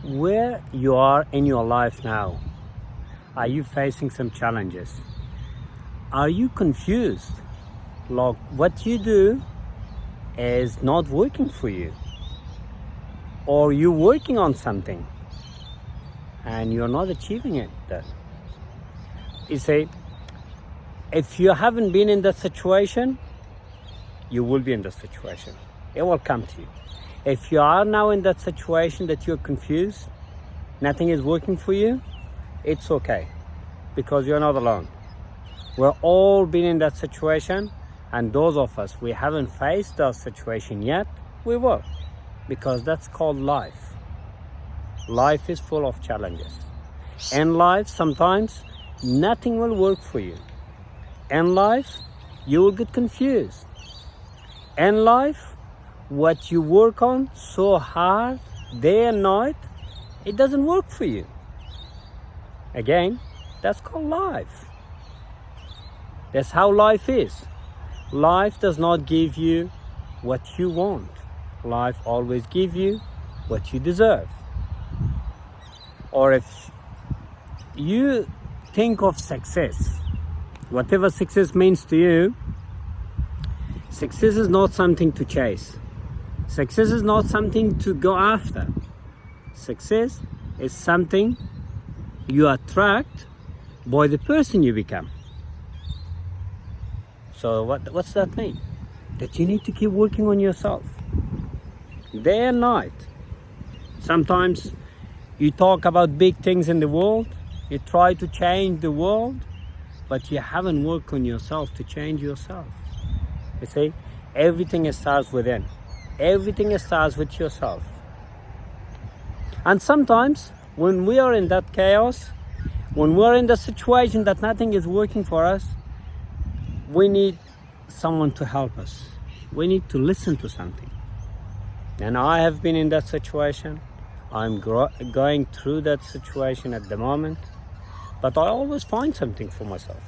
where you are in your life now. Are you facing some challenges? Are you confused? Like what you do is not working for you, or you're working on something and you're not achieving it. Then you say, if you haven't been in that situation, you will be in that situation. It will come to you. If you are now in that situation that you're confused, nothing is working for you, it's okay, because you're not alone. We're all been in that situation, and those of us we haven't faced that situation yet, we will, because that's called life. Life is full of challenges. In life, sometimes nothing will work for you. In life, you will get confused. In life, what you work on so hard, day and night, it doesn't work for you. Again, that's called life. That's how life is. Life does not give you what you want. Life always gives you what you deserve. Or if you think of success, whatever success means to you, success is not something to chase. Success is not something to go after. Success is something you attract by the person you become. So what's that mean? That you need to keep working on yourself day and night. Sometimes you talk about big things in the world, you try to change the world, but you haven't worked on yourself to change yourself. You see, everything starts within. Everything starts with yourself. And sometimes when we are in that chaos, when we're in the situation that nothing is working for us, we need someone to help us. We need to listen to something. And I have been in that situation. I'm going through that situation at the moment. But I always find something for myself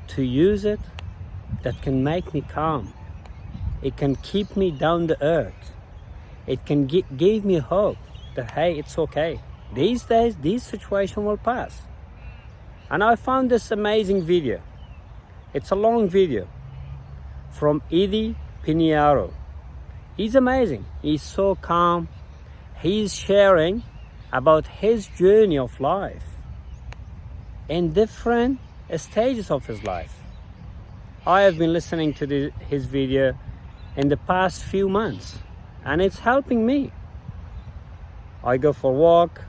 to use it that can make me calm. It can keep me down to earth. It can give me hope that, hey, it's okay. These days, this situation will pass. And I found this amazing video. It's a long video from Eddie Pinheiro. He's amazing. He's so calm. He's sharing about his journey of life in different stages of his life. I have been listening to his video in the past few months, and it's helping me. I go for a walk,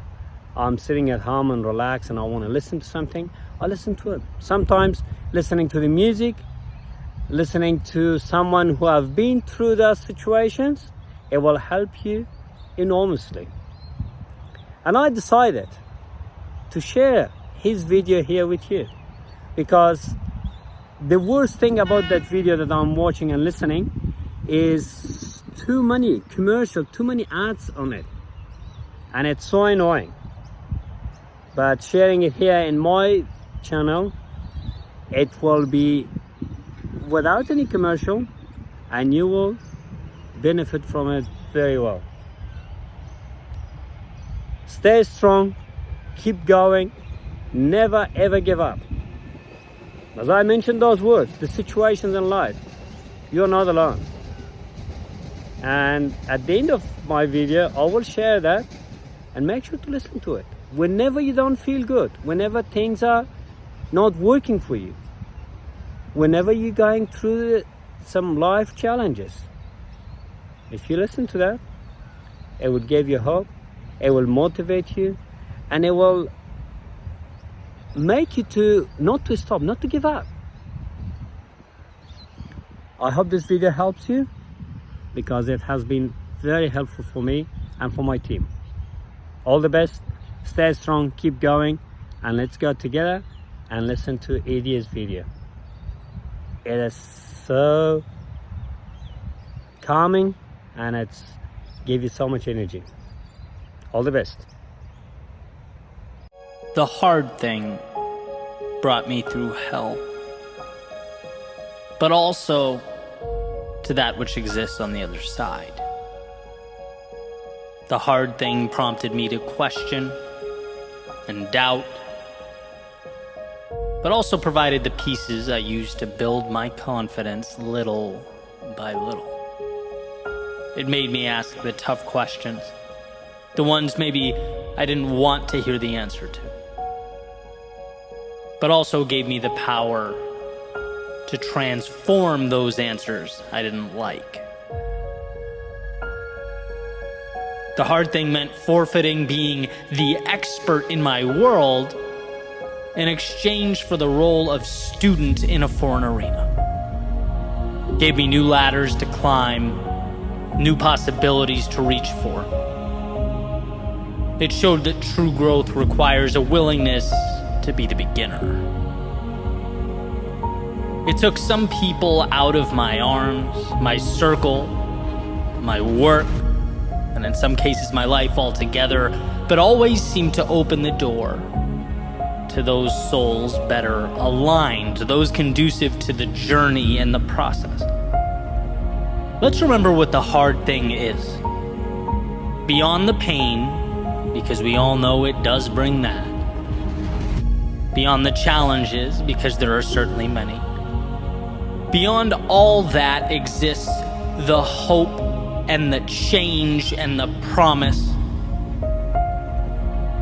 I'm sitting at home and relax, and I want to listen to something, I listen to it. Sometimes listening to the music, listening to someone who have been through those situations, it will help you enormously. And I decided to share his video here with you, because the worst thing about that video that I'm watching and listening is too many commercials, too many ads on it, and it's so annoying. But sharing it here in my channel, it will be without any commercial, and you will benefit from it very well. Stay strong, keep going, never ever give up. As I mentioned those words, the situations in life, you're not alone. And at the end of my video, I will share that, and make sure to listen to it. Whenever you don't feel good, whenever things are not working for you, whenever you're going through some life challenges, if you listen to that, it will give you hope, it will motivate you, and it will make you to not to stop, not to give up. I hope this video helps you, because it has been very helpful for me and for my team. All the best, stay strong, keep going, and let's go together and listen to Eddie's video. It is so calming, and it's give you so much energy. All the best. The hard thing brought me through hell, but also to that which exists on the other side. The hard thing prompted me to question and doubt, but also provided the pieces I used to build my confidence little by little. It made me ask the tough questions, the ones maybe I didn't want to hear the answer to, but also gave me the power to transform those answers I didn't like. The hard thing meant forfeiting being the expert in my world in exchange for the role of student in a foreign arena. Gave me new ladders to climb, new possibilities to reach for. It showed that true growth requires a willingness to be the beginner. It took some people out of my arms, my circle, my work, and in some cases my life altogether, but always seemed to open the door to those souls better aligned, those conducive to the journey and the process. Let's remember what the hard thing is. Beyond the pain, because we all know it does bring that. Beyond the challenges, because there are certainly many. Beyond all that exists the hope and the change and the promise.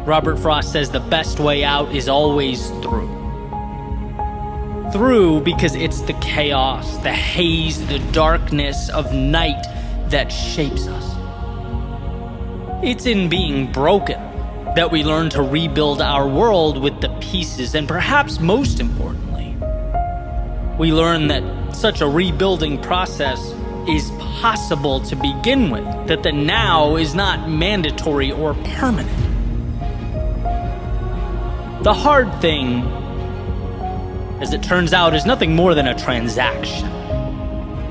Robert Frost says the best way out is always through. Through because it's the chaos, the haze, the darkness of night that shapes us. It's in being broken that we learn to rebuild our world with the pieces, and perhaps most importantly, we learn that such a rebuilding process is possible to begin with, that the now is not mandatory or permanent. The hard thing, as it turns out, is nothing more than a transaction.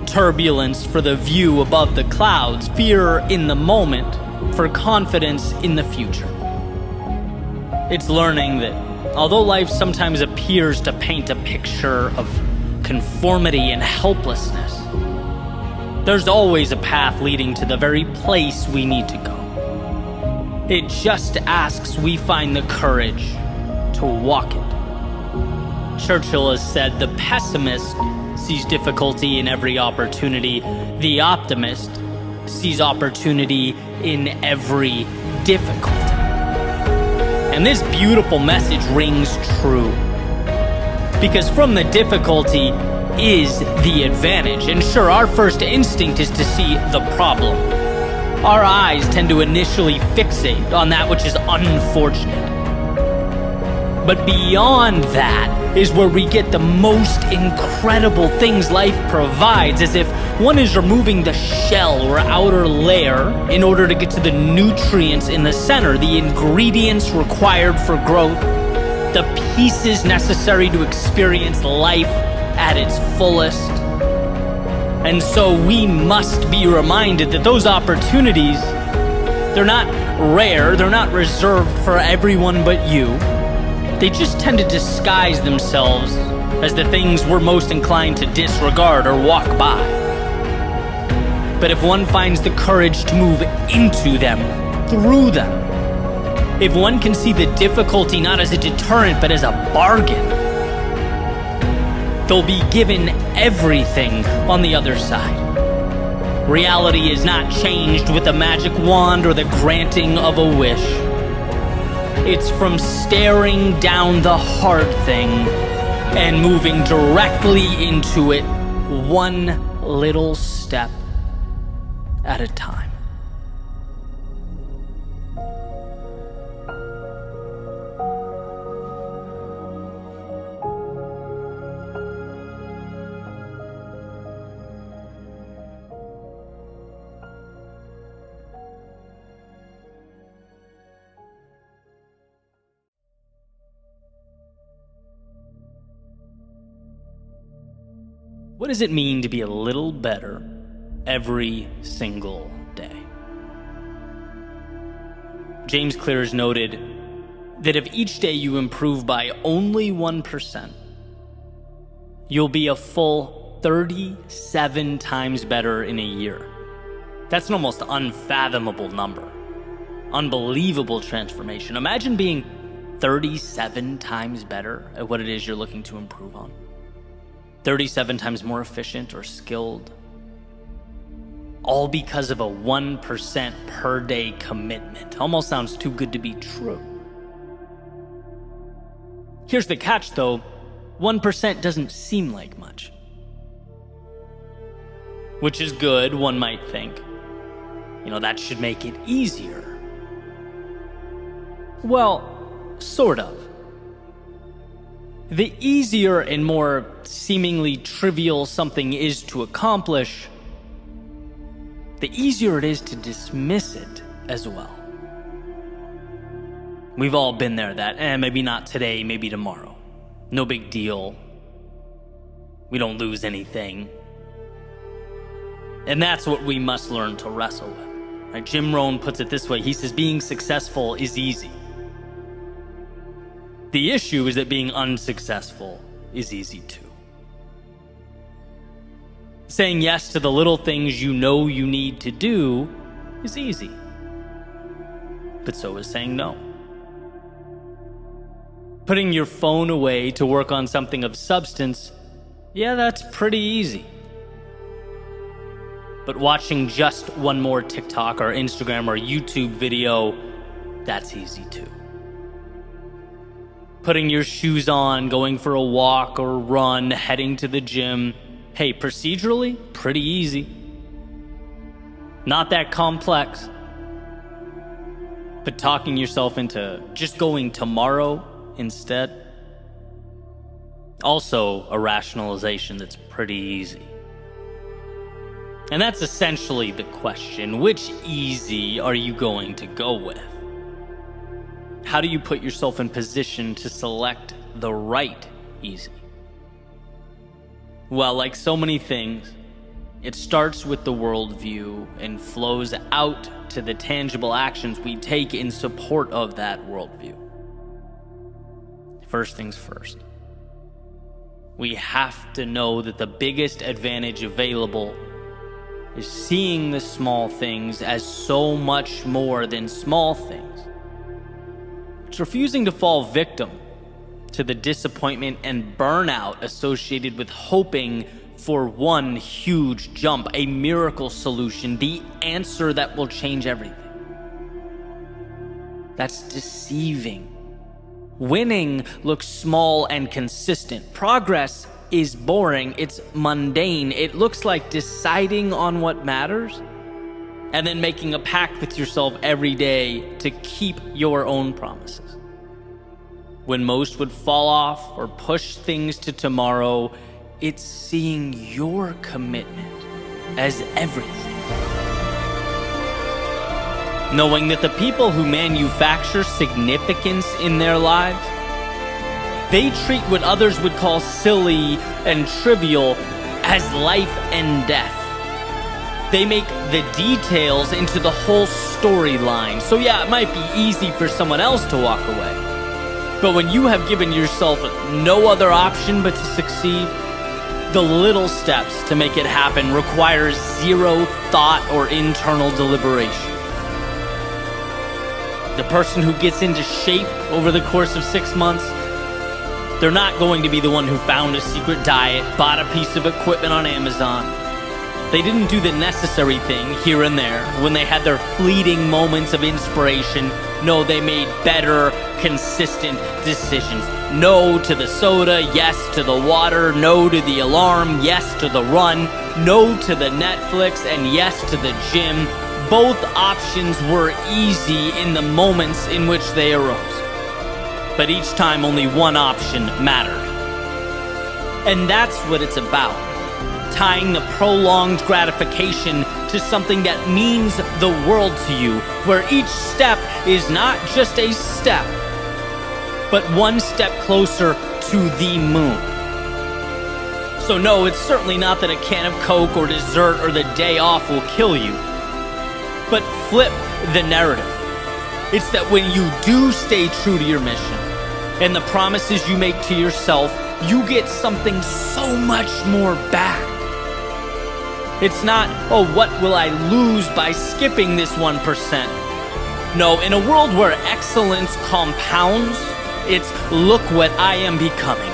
Turbulence for the view above the clouds, fear in the moment for confidence in the future. It's learning that although life sometimes appears to paint a picture of conformity and helplessness, there's always a path leading to the very place we need to go. It just asks we find the courage to walk it. Churchill has said, the pessimist sees difficulty in every opportunity. The optimist sees opportunity in every difficulty. And this beautiful message rings true. Because from the difficulty is the advantage. And sure, our first instinct is to see the problem. Our eyes tend to initially fixate on that which is unfortunate. But beyond that is where we get the most incredible things life provides, as if one is removing the shell or outer layer in order to get to the nutrients in the center, the ingredients required for growth, the pieces necessary to experience life at its fullest. And so we must be reminded that those opportunities, they're not rare, they're not reserved for everyone but you. They just tend to disguise themselves as the things we're most inclined to disregard or walk by. But if one finds the courage to move into them, through them, if one can see the difficulty not as a deterrent but as a bargain, they'll be given everything on the other side. Reality is not changed with a magic wand or the granting of a wish. It's from staring down the hard thing and moving directly into it, one little step at a time. What does it mean to be a little better every single day? James Clear has noted that if each day you improve by only 1%, you'll be a full 37 times better in a year. That's an almost unfathomable number. Unbelievable transformation. Imagine being 37 times better at what it is you're looking to improve on. 37 times more efficient or skilled. All because of a 1% per day commitment. Almost sounds too good to be true. Here's the catch though, 1% doesn't seem like much. Which is good, one might think. That should make it easier. Well, sort of. The easier and more seemingly trivial something is to accomplish, the easier it is to dismiss it as well. We've all been there, that maybe not today, maybe tomorrow. No big deal. We don't lose anything. And that's what we must learn to wrestle with. Right? Jim Rohn puts it this way. He says, being successful is easy. The issue is that being unsuccessful is easy too. Saying yes to the little things you know you need to do is easy. But so is saying no. Putting your phone away to work on something of substance, yeah, that's pretty easy. But watching just one more TikTok or Instagram or YouTube video, that's easy too. Putting your shoes on, going for a walk or run, heading to the gym, hey, procedurally, pretty easy. Not that complex. But talking yourself into just going tomorrow instead, also a rationalization that's pretty easy. And that's essentially the question. Which easy are you going to go with? How do you put yourself in position to select the right easy? Well, like so many things, it starts with the worldview and flows out to the tangible actions we take in support of that worldview. First things first. We have to know that the biggest advantage available is seeing the small things as so much more than small things. It's refusing to fall victim to the disappointment and burnout associated with hoping for one huge jump, a miracle solution, the answer that will change everything. That's deceiving. Winning looks small and consistent. Progress is boring, it's mundane. It looks like deciding on what matters and then making a pact with yourself every day to keep your own promises. When most would fall off or push things to tomorrow, it's seeing your commitment as everything. Knowing that the people who manufacture significance in their lives, they treat what others would call silly and trivial as life and death. They make the details into the whole storyline. So yeah, it might be easy for someone else to walk away. But when you have given yourself no other option but to succeed, the little steps to make it happen requires zero thought or internal deliberation. The person who gets into shape over the course of 6 months, they're not going to be the one who found a secret diet, bought a piece of equipment on Amazon. They didn't do the necessary thing here and there when they had their fleeting moments of inspiration. No, they made better, consistent decisions. No to the soda, yes to the water, no to the alarm, yes to the run, no to the Netflix, and yes to the gym. Both options were easy in the moments in which they arose. But each time only one option mattered. And that's what it's about. Tying the prolonged gratification to something that means the world to you, where each step is not just a step, but one step closer to the moon. So no, it's certainly not that a can of Coke or dessert or the day off will kill you. But flip the narrative. It's that when you do stay true to your mission and the promises you make to yourself, you get something so much more back. It's not, oh, what will I lose by skipping this 1%? No, in a world where excellence compounds, it's look what I am becoming.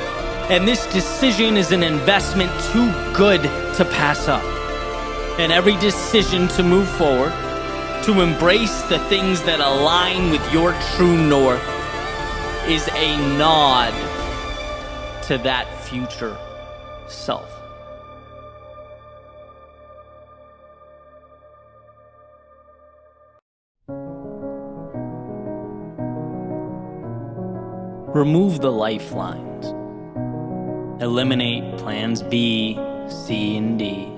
And this decision is an investment too good to pass up. And every decision to move forward, to embrace the things that align with your true north, is a nod to that future self. Remove the lifelines. Eliminate plans B, C, and D.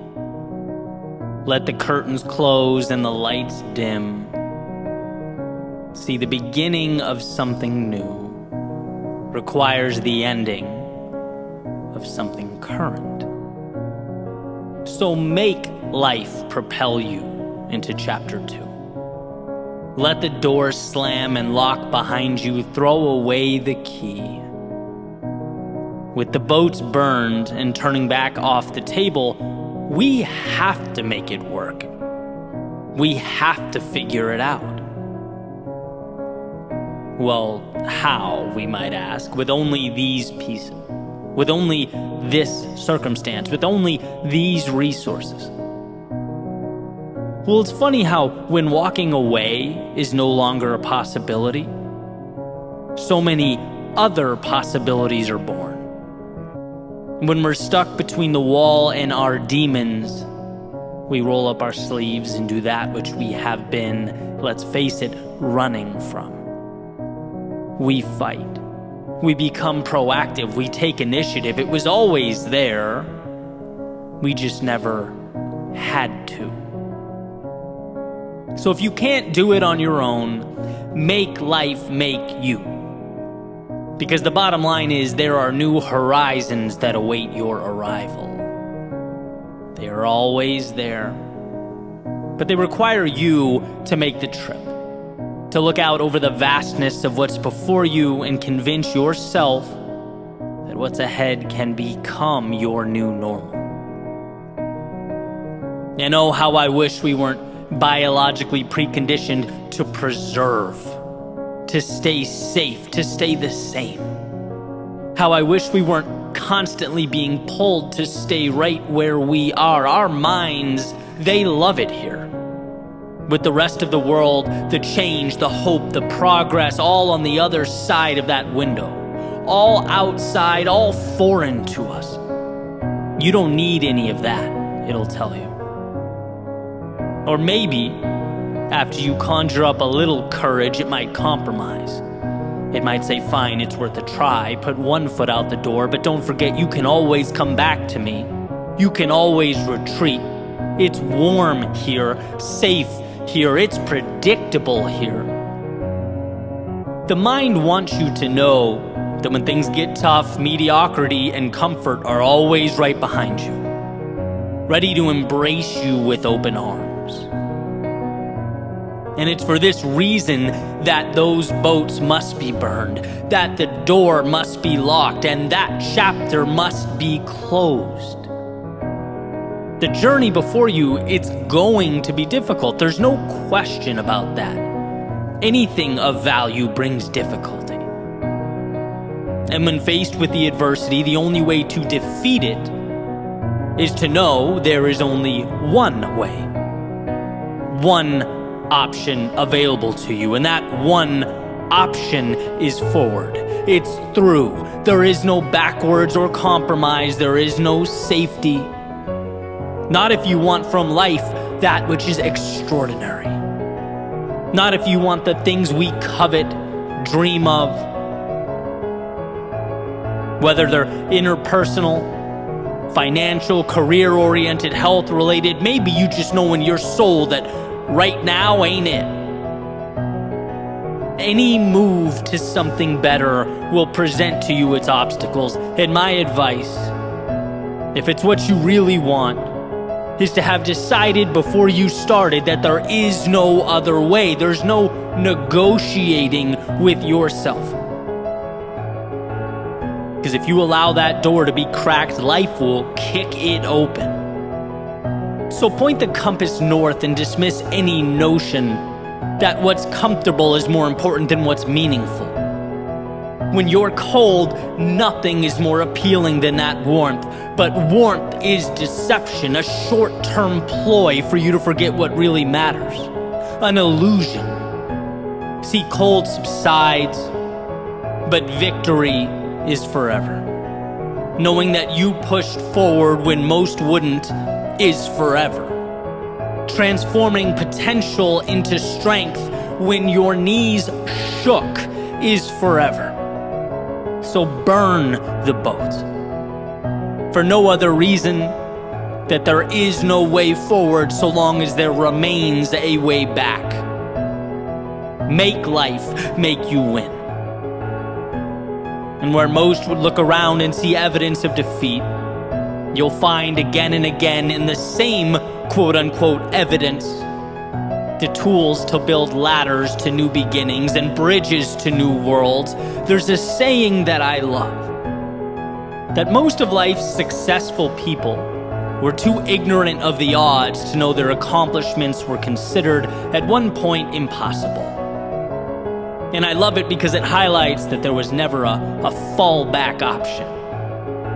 Let the curtains close and the lights dim. See, the beginning of something new requires the ending of something current. So make life propel you into chapter 2. Let the door slam and lock behind you. Throw away the key. With the boats burned and turning back off the table, we have to make it work. We have to figure it out. Well, how, we might ask, with only these pieces, with only this circumstance, with only these resources? Well, it's funny how when walking away is no longer a possibility, so many other possibilities are born. When we're stuck between the wall and our demons, we roll up our sleeves and do that which we have been, let's face it, running from. We fight. We become proactive. We take initiative. It was always there. We just never had to. So if you can't do it on your own, make life make you. Because the bottom line is there are new horizons that await your arrival. They are always there. But they require you to make the trip, to look out over the vastness of what's before you and convince yourself that what's ahead can become your new normal. And oh, how I wish we weren't biologically preconditioned to preserve, to stay safe, to stay the same. How I wish we weren't constantly being pulled to stay right where we are. Our minds, they love it here. With the rest of the world, the change, the hope, the progress, all on the other side of that window. All outside, all foreign to us. You don't need any of that, it'll tell you. Or maybe, after you conjure up a little courage, it might compromise. It might say, fine, it's worth a try, put one foot out the door, but don't forget you can always come back to me. You can always retreat. It's warm here, safe here, it's predictable here. The mind wants you to know that when things get tough, mediocrity and comfort are always right behind you, ready to embrace you with open arms. And it's for this reason that those boats must be burned, that the door must be locked, and that chapter must be closed. The journey before you, it's going to be difficult. There's no question about that. Anything of value brings difficulty. And when faced with the adversity, the only way to defeat it is to know there is only one way. One option available to you, and that one option is forward. It's through. There is no backwards or compromise. There is no safety. Not if you want from life that which is extraordinary. Not if you want the things we covet, dream of. Whether they're interpersonal, financial, career-oriented, health-related, maybe you just know in your soul that right now ain't it. Any move to something better will present to you its obstacles. And my advice, if it's what you really want, is to have decided before you started that there is no other way. There's no negotiating with yourself. Because if you allow that door to be cracked, life will kick it open. So point the compass north and dismiss any notion that what's comfortable is more important than what's meaningful. When you're cold, nothing is more appealing than that warmth. But warmth is deception, a short-term ploy for you to forget what really matters. An illusion. See, cold subsides, but victory is forever. Knowing that you pushed forward when most wouldn't is forever. Transforming potential into strength when your knees shook is forever. So burn the boat. For no other reason that there is no way forward so long as there remains a way back. Make life make you win. And where most would look around and see evidence of defeat, you'll find again and again in the same quote-unquote evidence the tools to build ladders to new beginnings and bridges to new worlds. There's a saying that I love, that most of life's successful people were too ignorant of the odds to know their accomplishments were considered at one point impossible. And I love it because it highlights that there was never a fallback option,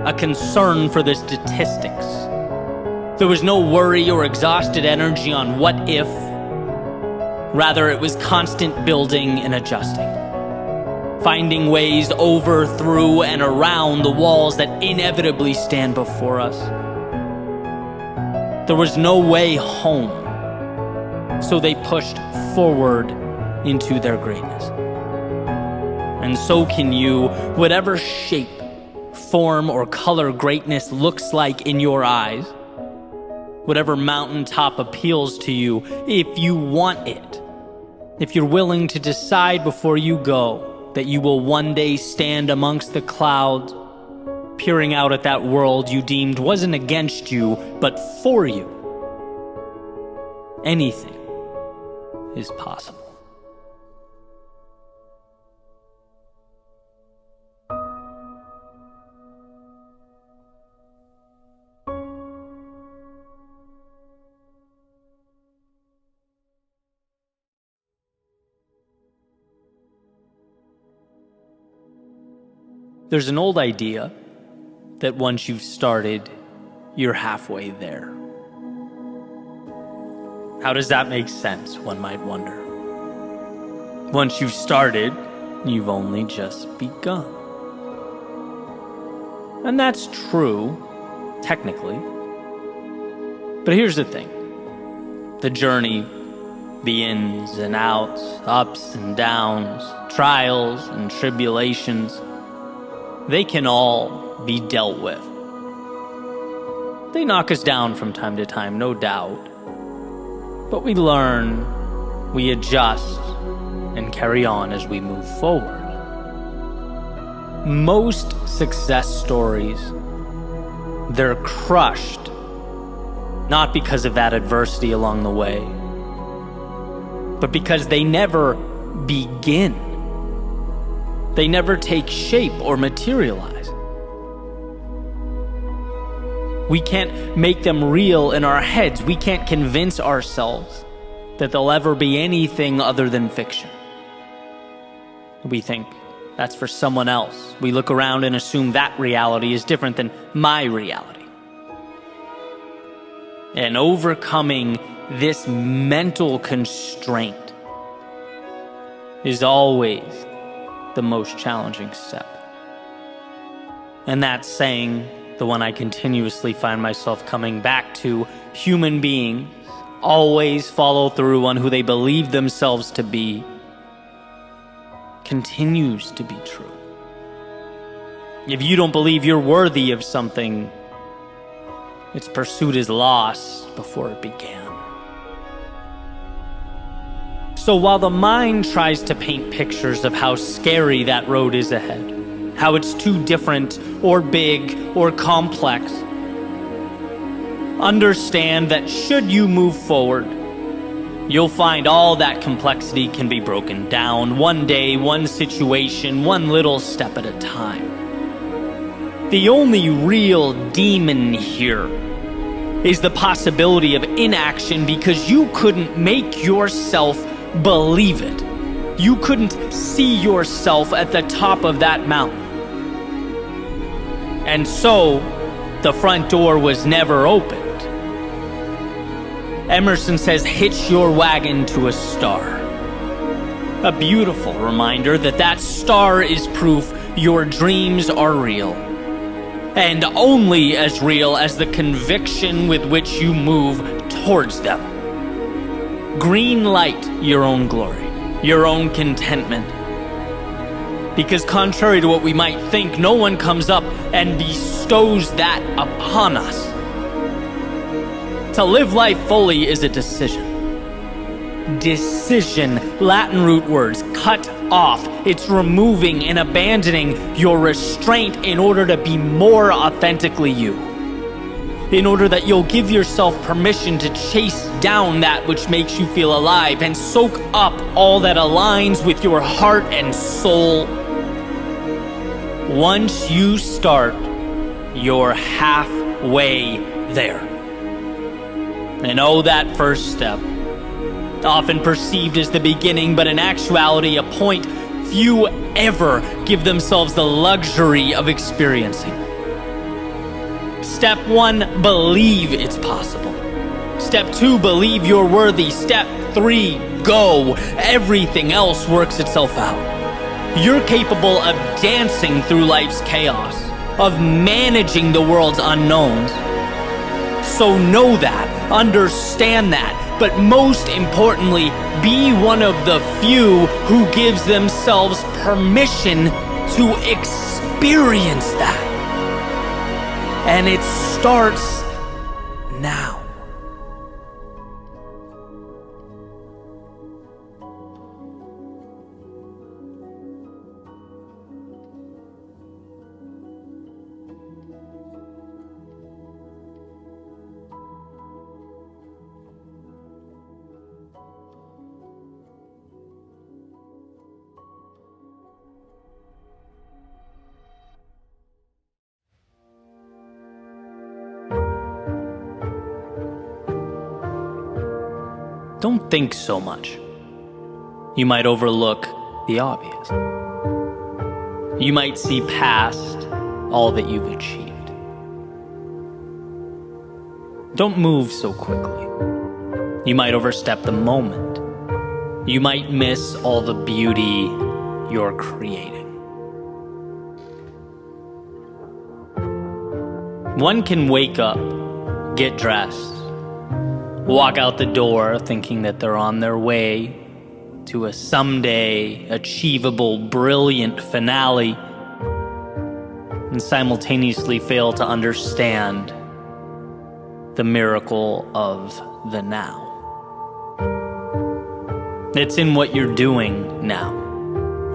a concern for the statistics. There was no worry or exhausted energy on what if. Rather, it was constant building and adjusting, finding ways over, through, and around the walls that inevitably stand before us. There was no way home, so they pushed forward into their greatness. And so can you, whatever shape, form, or color greatness looks like in your eyes, whatever mountaintop appeals to you, if you want it, if you're willing to decide before you go that you will one day stand amongst the clouds, peering out at that world you deemed wasn't against you, but for you, anything is possible. There's an old idea that once you've started, you're halfway there. How does that make sense, one might wonder? Once you've started, you've only just begun. And that's true, technically. But here's the thing. The journey, the ins and outs, ups and downs, trials and tribulations, they can all be dealt with. They knock us down from time to time, no doubt. But we learn, we adjust, and carry on as we move forward. Most success stories, they're crushed, not because of that adversity along the way, but because they never begin. They never take shape or materialize. We can't make them real in our heads. We can't convince ourselves that they'll ever be anything other than fiction. We think that's for someone else. We look around and assume that reality is different than my reality. And overcoming this mental constraint is always the most challenging step. And that saying, the one I continuously find myself coming back to, human beings always follow through on who they believe themselves to be, continues to be true. If you don't believe you're worthy of something, its pursuit is lost before it began. So while the mind tries to paint pictures of how scary that road is ahead, how it's too different or big or complex, understand that should you move forward, you'll find all that complexity can be broken down one day, one situation, one little step at a time. The only real demon here is the possibility of inaction because you couldn't make yourself believe it. You couldn't see yourself at the top of that mountain. And so, the front door was never opened. Emerson says, hitch your wagon to a star. A beautiful reminder that that star is proof your dreams are real. And only as real as the conviction with which you move towards them. Green light your own glory, your own contentment. Because contrary to what we might think, no one comes up and bestows that upon us. To live life fully is a decision. Decision, Latin root words, cut off. It's removing and abandoning your restraint in order to be more authentically you. In order that you'll give yourself permission to chase down that which makes you feel alive and soak up all that aligns with your heart and soul. Once you start, you're halfway there. And oh, that first step, often perceived as the beginning, but in actuality a point few ever give themselves the luxury of experiencing. Step 1, believe it's possible. Step 2, believe you're worthy. Step 3, go. Everything else works itself out. You're capable of dancing through life's chaos, of managing the world's unknowns. So know that, understand that, but most importantly, be one of the few who gives themselves permission to experience that. And it starts now. Don't think so much. You might overlook the obvious. You might see past all that you've achieved. Don't move so quickly. You might overstep the moment. You might miss all the beauty you're creating. One can wake up, get dressed, walk out the door thinking that they're on their way to a someday achievable, brilliant finale, and simultaneously fail to understand the miracle of the now. It's in what you're doing now,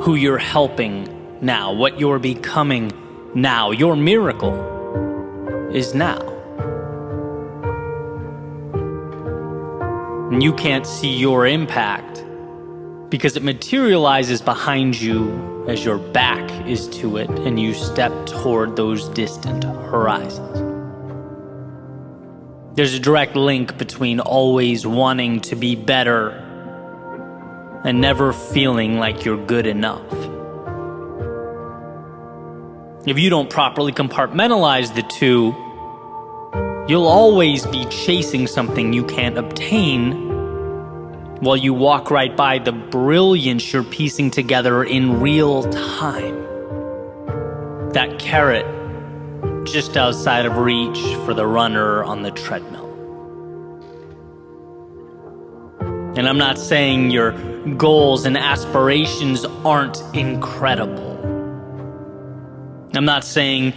who you're helping now, what you're becoming now. Your miracle is now. And you can't see your impact because it materializes behind you as your back is to it and you step toward those distant horizons. There's a direct link between always wanting to be better and never feeling like you're good enough. If you don't properly compartmentalize the two, you'll always be chasing something you can't obtain while you walk right by the brilliance you're piecing together in real time. That carrot just outside of reach for the runner on the treadmill. And I'm not saying your goals and aspirations aren't incredible. I'm not saying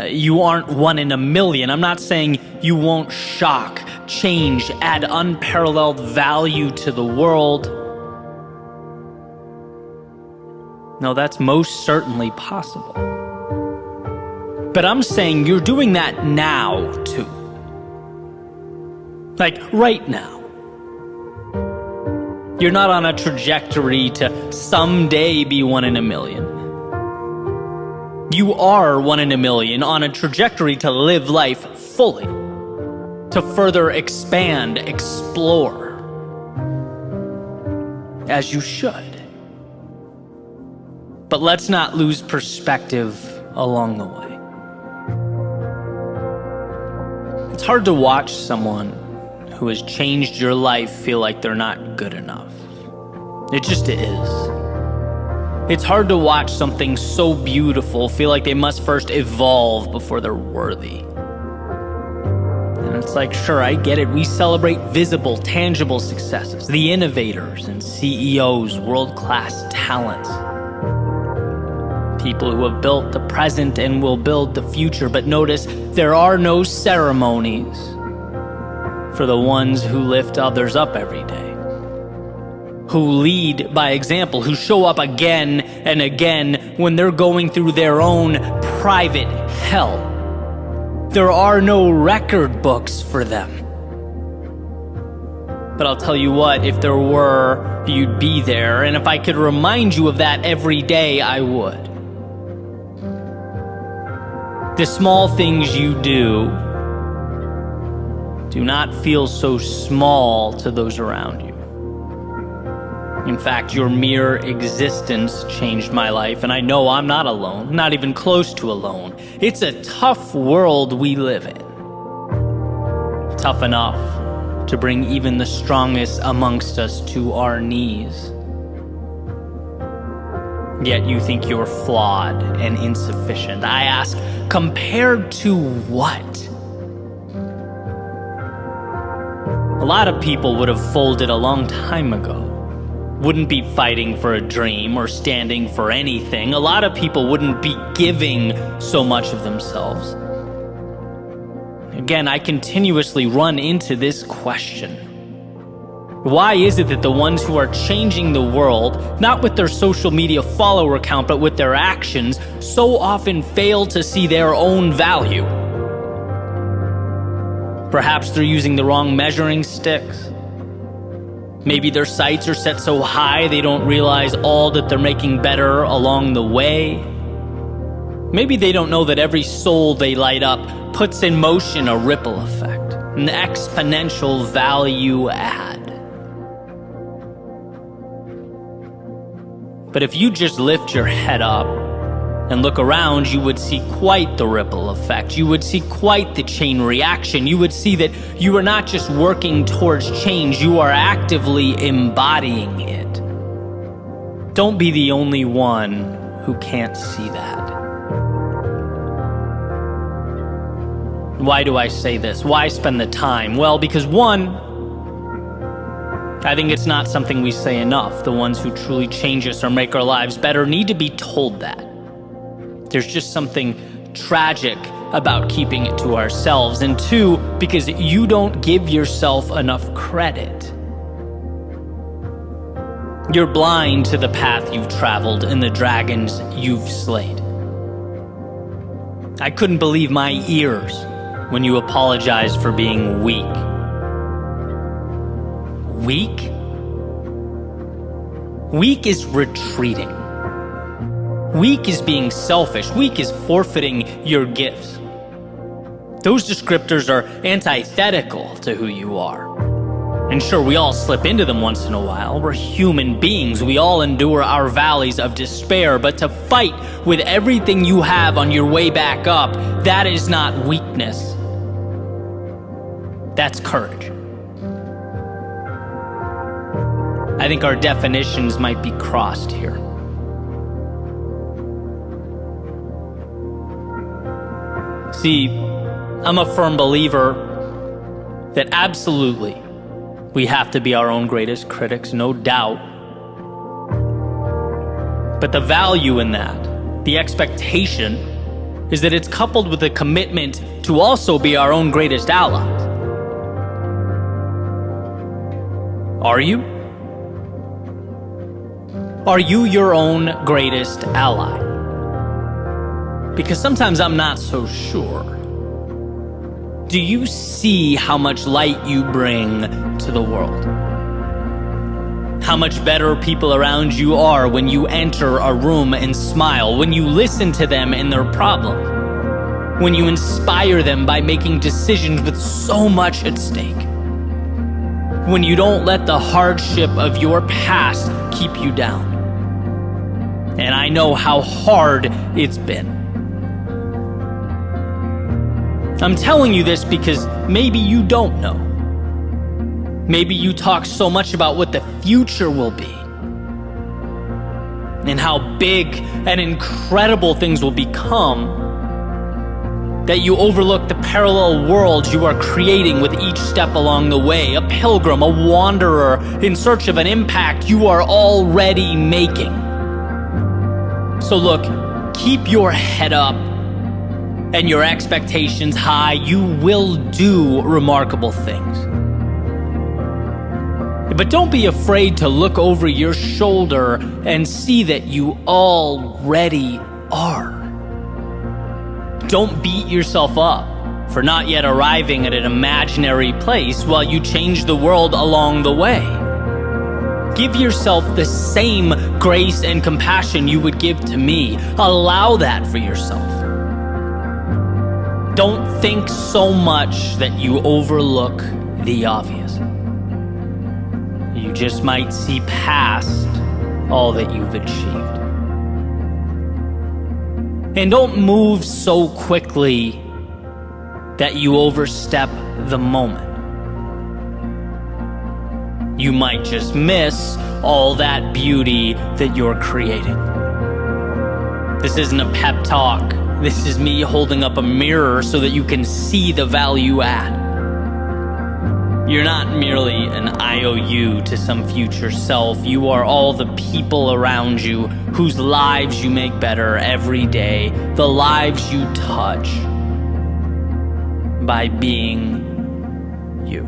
you aren't one in a million. I'm not saying you won't shock, change, add unparalleled value to the world. No, that's most certainly possible. But I'm saying you're doing that now, too. Like, right now. You're not on a trajectory to someday be one in a million. You are one in a million on a trajectory to live life fully, to further expand, explore. as you should. But let's not lose perspective along the way. It's hard to watch someone who has changed your life feel like they're not good enough. It just is. It's hard to watch something so beautiful feel like they must first evolve before they're worthy. And it's like, sure, I get it. We celebrate visible, tangible successes, the innovators and CEOs, world-class talents, people who have built the present and will build the future. But notice, there are no ceremonies for the ones who lift others up every day, who lead by example, who show up again and again when they're going through their own private hell. There are no record books for them. But I'll tell you what, if there were, you'd be there. And if I could remind you of that every day, I would. The small things you do not feel so small to those around you. In fact, your mere existence changed my life, and I know I'm not alone, not even close to alone. It's a tough world we live in. Tough enough to bring even the strongest amongst us to our knees. Yet you think you're flawed and insufficient. I ask, compared to what? A lot of people would have folded a long time ago. Wouldn't be fighting for a dream or standing for anything. A lot of people wouldn't be giving so much of themselves. Again, I continuously run into this question. Why is it that the ones who are changing the world, not with their social media follower count, but with their actions, so often fail to see their own value? Perhaps they're using the wrong measuring sticks. Maybe their sights are set so high they don't realize all that they're making better along the way. Maybe they don't know that every soul they light up puts in motion a ripple effect, an exponential value add. But if you just lift your head up and look around, you would see quite the ripple effect. You would see quite the chain reaction. You would see that you are not just working towards change, you are actively embodying it. Don't be the only one who can't see that. Why do I say this? Why spend the time? Well, because one, I think it's not something we say enough. The ones who truly change us or make our lives better need to be told that. There's just something tragic about keeping it to ourselves. And two, because you don't give yourself enough credit. You're blind to the path you've traveled and the dragons you've slayed. I couldn't believe my ears when you apologized for being weak. Weak? Weak is retreating. Weak is being selfish. Weak is forfeiting your gifts. Those descriptors are antithetical to who you are. And sure, we all slip into them once in a while. We're human beings. We all endure our valleys of despair. But to fight with everything you have on your way back up, that is not weakness. That's courage. I think our definitions might be crossed here. See, I'm a firm believer that absolutely we have to be our own greatest critics, no doubt. But the value in that, the expectation, is that it's coupled with a commitment to also be our own greatest allies. Are you? Are you your own greatest ally? Because sometimes I'm not so sure. Do you see how much light you bring to the world? How much better people around you are when you enter a room and smile, when you listen to them and their problems, when you inspire them by making decisions with so much at stake, when you don't let the hardship of your past keep you down. And I know how hard it's been. I'm telling you this because maybe you don't know. Maybe you talk so much about what the future will be and how big and incredible things will become that you overlook the parallel worlds you are creating with each step along the way, a pilgrim, a wanderer in search of an impact you are already making. So look, keep your head up and your expectations high. You will do remarkable things. But don't be afraid to look over your shoulder and see that you already are. Don't beat yourself up for not yet arriving at an imaginary place while you change the world along the way. Give yourself the same grace and compassion you would give to me. Allow that for yourself. Don't think so much that you overlook the obvious. You just might see past all that you've achieved. And don't move so quickly that you overstep the moment. You might just miss all that beauty that you're creating. This isn't a pep talk. This is me holding up a mirror so that you can see the value add. You're not merely an IOU to some future self. You are all the people around you whose lives you make better every day, the lives you touch by being you.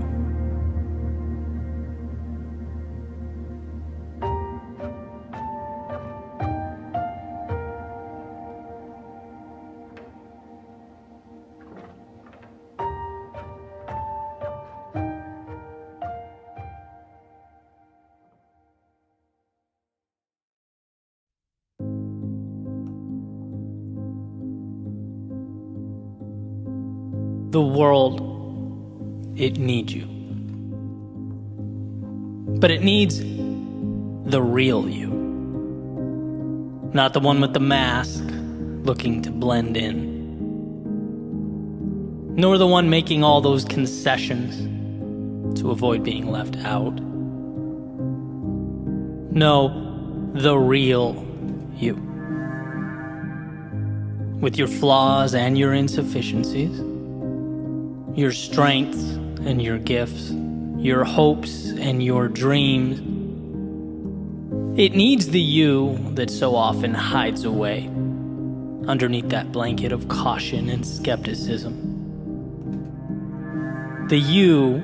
The world, it needs you. But it needs the real you. Not the one with the mask, looking to blend in. Nor the one making all those concessions to avoid being left out. No, the real you. With your flaws and your insufficiencies, your strengths and your gifts, your hopes and your dreams. It needs the you that so often hides away underneath that blanket of caution and skepticism. The you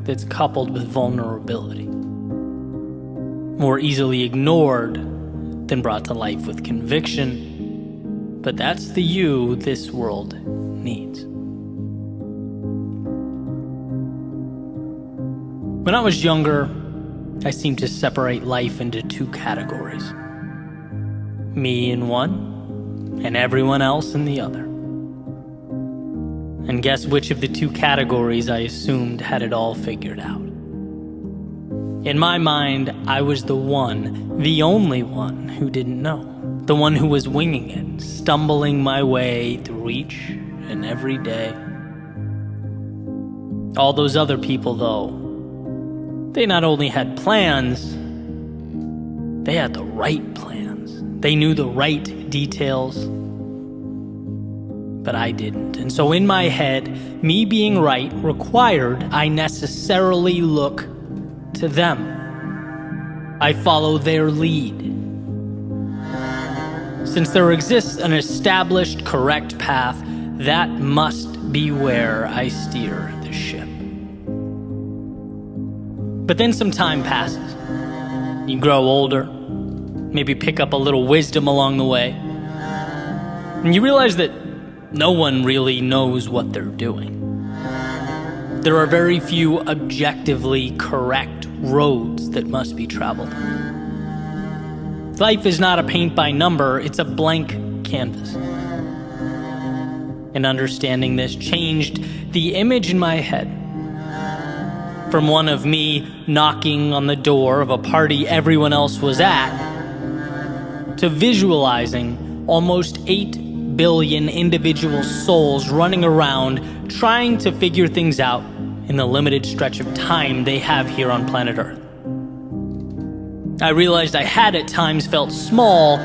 that's coupled with vulnerability, more easily ignored than brought to life with conviction, but that's the you this world needs. When I was younger, I seemed to separate life into two categories. Me in one, and everyone else in the other. And guess which of the two categories I assumed had it all figured out? In my mind, I was the one, the only one who didn't know. The one who was winging it, stumbling my way through each and every day. All those other people, though, they not only had plans, they had the right plans. They knew the right details, but I didn't. And so in my head, me being right required I necessarily look to them. I follow their lead. Since there exists an established correct path, that must be where I steer the ship. But then some time passes. You grow older, maybe pick up a little wisdom along the way, and you realize that no one really knows what they're doing. There are very few objectively correct roads that must be traveled. Life is not a paint by number, it's a blank canvas. And understanding this changed the image in my head. From one of me knocking on the door of a party everyone else was at, to visualizing almost 8 billion individual souls running around trying to figure things out in the limited stretch of time they have here on planet Earth. I realized I had at times felt small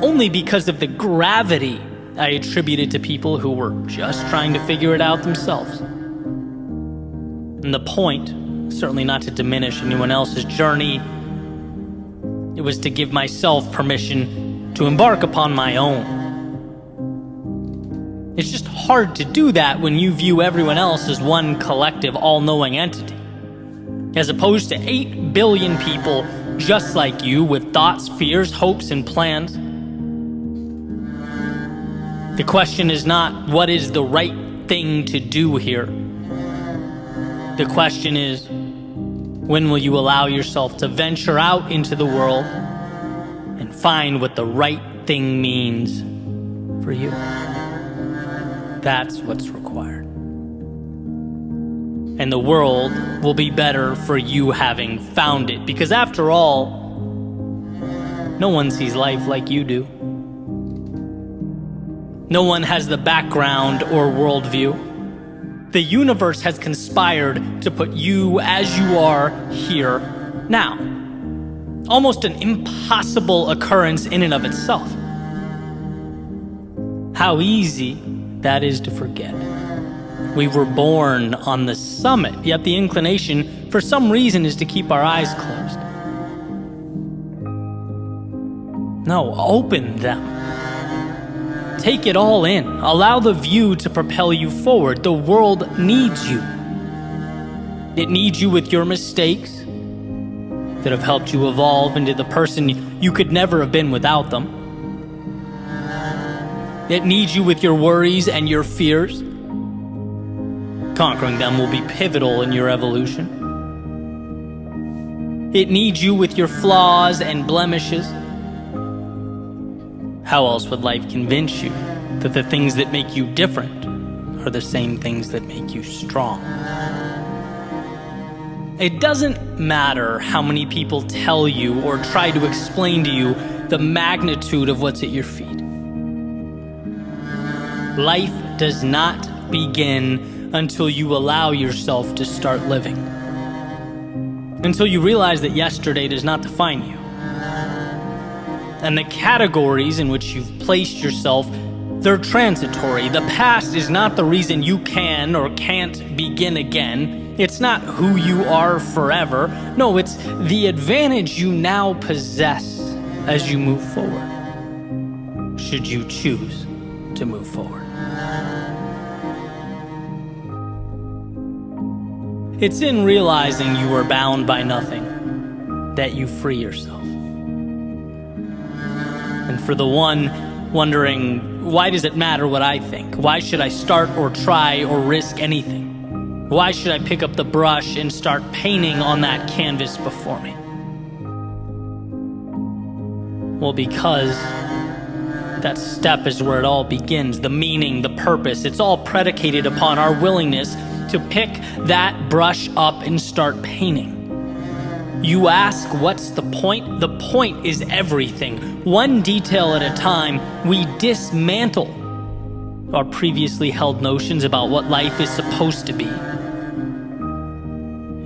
only because of the gravity I attributed to people who were just trying to figure it out themselves. And the point, certainly not to diminish anyone else's journey, it was to give myself permission to embark upon my own. It's just hard to do that when you view everyone else as one collective, all-knowing entity, as opposed to 8 billion people just like you with thoughts, fears, hopes, and plans. The question is not what is the right thing to do here. The question is, when will you allow yourself to venture out into the world and find what the right thing means for you? That's what's required. And the world will be better for you having found it, because after all, no one sees life like you do. No one has the background or worldview. The universe has conspired to put you as you are here now. Almost an impossible occurrence in and of itself. How easy that is to forget. We were born on the summit, yet the inclination, for some reason, is to keep our eyes closed. No, open them. Take it all in. Allow the view to propel you forward. The world needs you. It needs you with your mistakes that have helped you evolve into the person you could never have been without them. It needs you with your worries and your fears. Conquering them will be pivotal in your evolution. It needs you with your flaws and blemishes. How else would life convince you that the things that make you different are the same things that make you strong? It doesn't matter how many people tell you or try to explain to you the magnitude of what's at your feet. Life does not begin until you allow yourself to start living. Until you realize that yesterday does not define you. And the categories in which you've placed yourself, they're transitory. The past is not the reason you can or can't begin again. It's not who you are forever. No, it's the advantage you now possess as you move forward, should you choose to move forward. It's in realizing you are bound by nothing that you free yourself. And for the one wondering, why does it matter what I think? Why should I start or try or risk anything? Why should I pick up the brush and start painting on that canvas before me? Well, because that step is where it all begins. The meaning, the purpose, it's all predicated upon our willingness to pick that brush up and start painting. You ask, what's the point? The point is everything. One detail at a time, we dismantle our previously held notions about what life is supposed to be,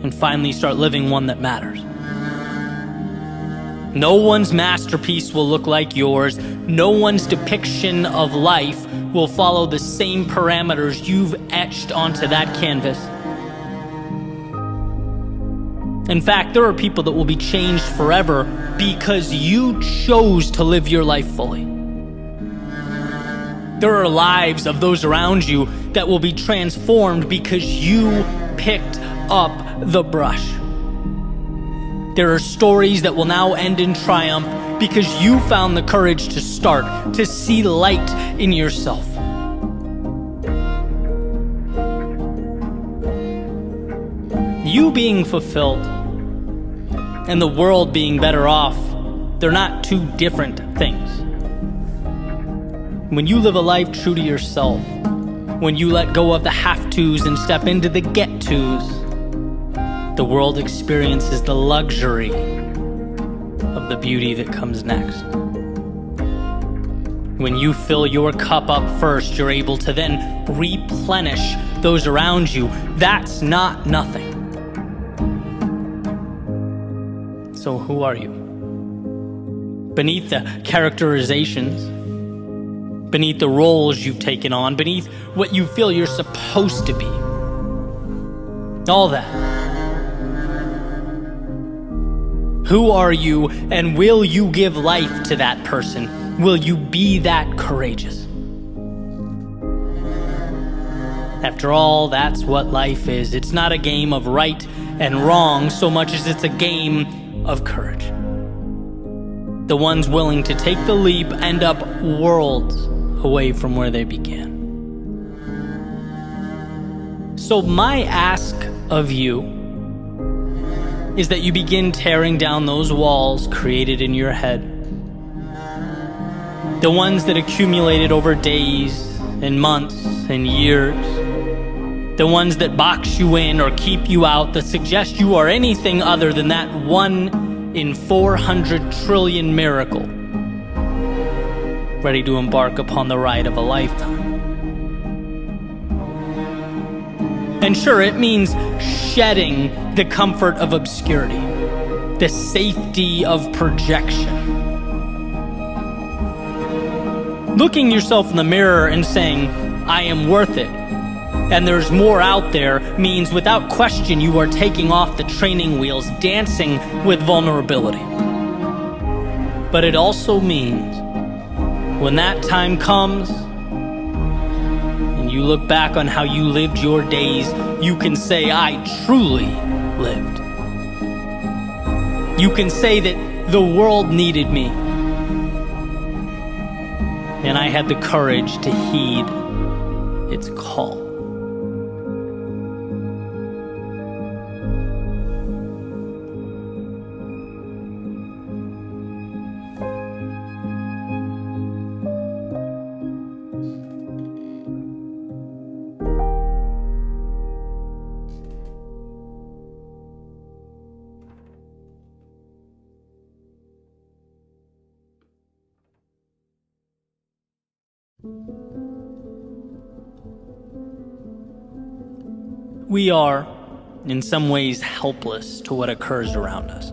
and finally start living one that matters. No one's masterpiece will look like yours. No one's depiction of life will follow the same parameters you've etched onto that canvas. In fact, there are people that will be changed forever because you chose to live your life fully. There are lives of those around you that will be transformed because you picked up the brush. There are stories that will now end in triumph because you found the courage to start, to see light in yourself. You being fulfilled and the world being better off, they're not two different things. When you live a life true to yourself, when you let go of the have-tos and step into the get-tos, the world experiences the luxury of the beauty that comes next. When you fill your cup up first, you're able to then replenish those around you. That's not nothing. So who are you? Beneath the characterizations, beneath the roles you've taken on, beneath what you feel you're supposed to be, all that. Who are you, and will you give life to that person? Will you be that courageous? After all, that's what life is. It's not a game of right and wrong so much as it's a game of courage. The ones willing to take the leap end up worlds away from where they began. So my ask of you is that you begin tearing down those walls created in your head. The ones that accumulated over days and months and years. The ones that box you in or keep you out, that suggest you are anything other than that 1 in 400 trillion miracle, ready to embark upon the ride of a lifetime. And sure, it means shedding the comfort of obscurity, the safety of projection. Looking yourself in the mirror and saying, I am worth it, and there's more out there, means without question you are taking off the training wheels, dancing with vulnerability. But it also means when that time comes and you look back on how you lived your days, you can say, I truly lived. You can say that the world needed me, and I had the courage to heed its call. We are, in some ways, helpless to what occurs around us.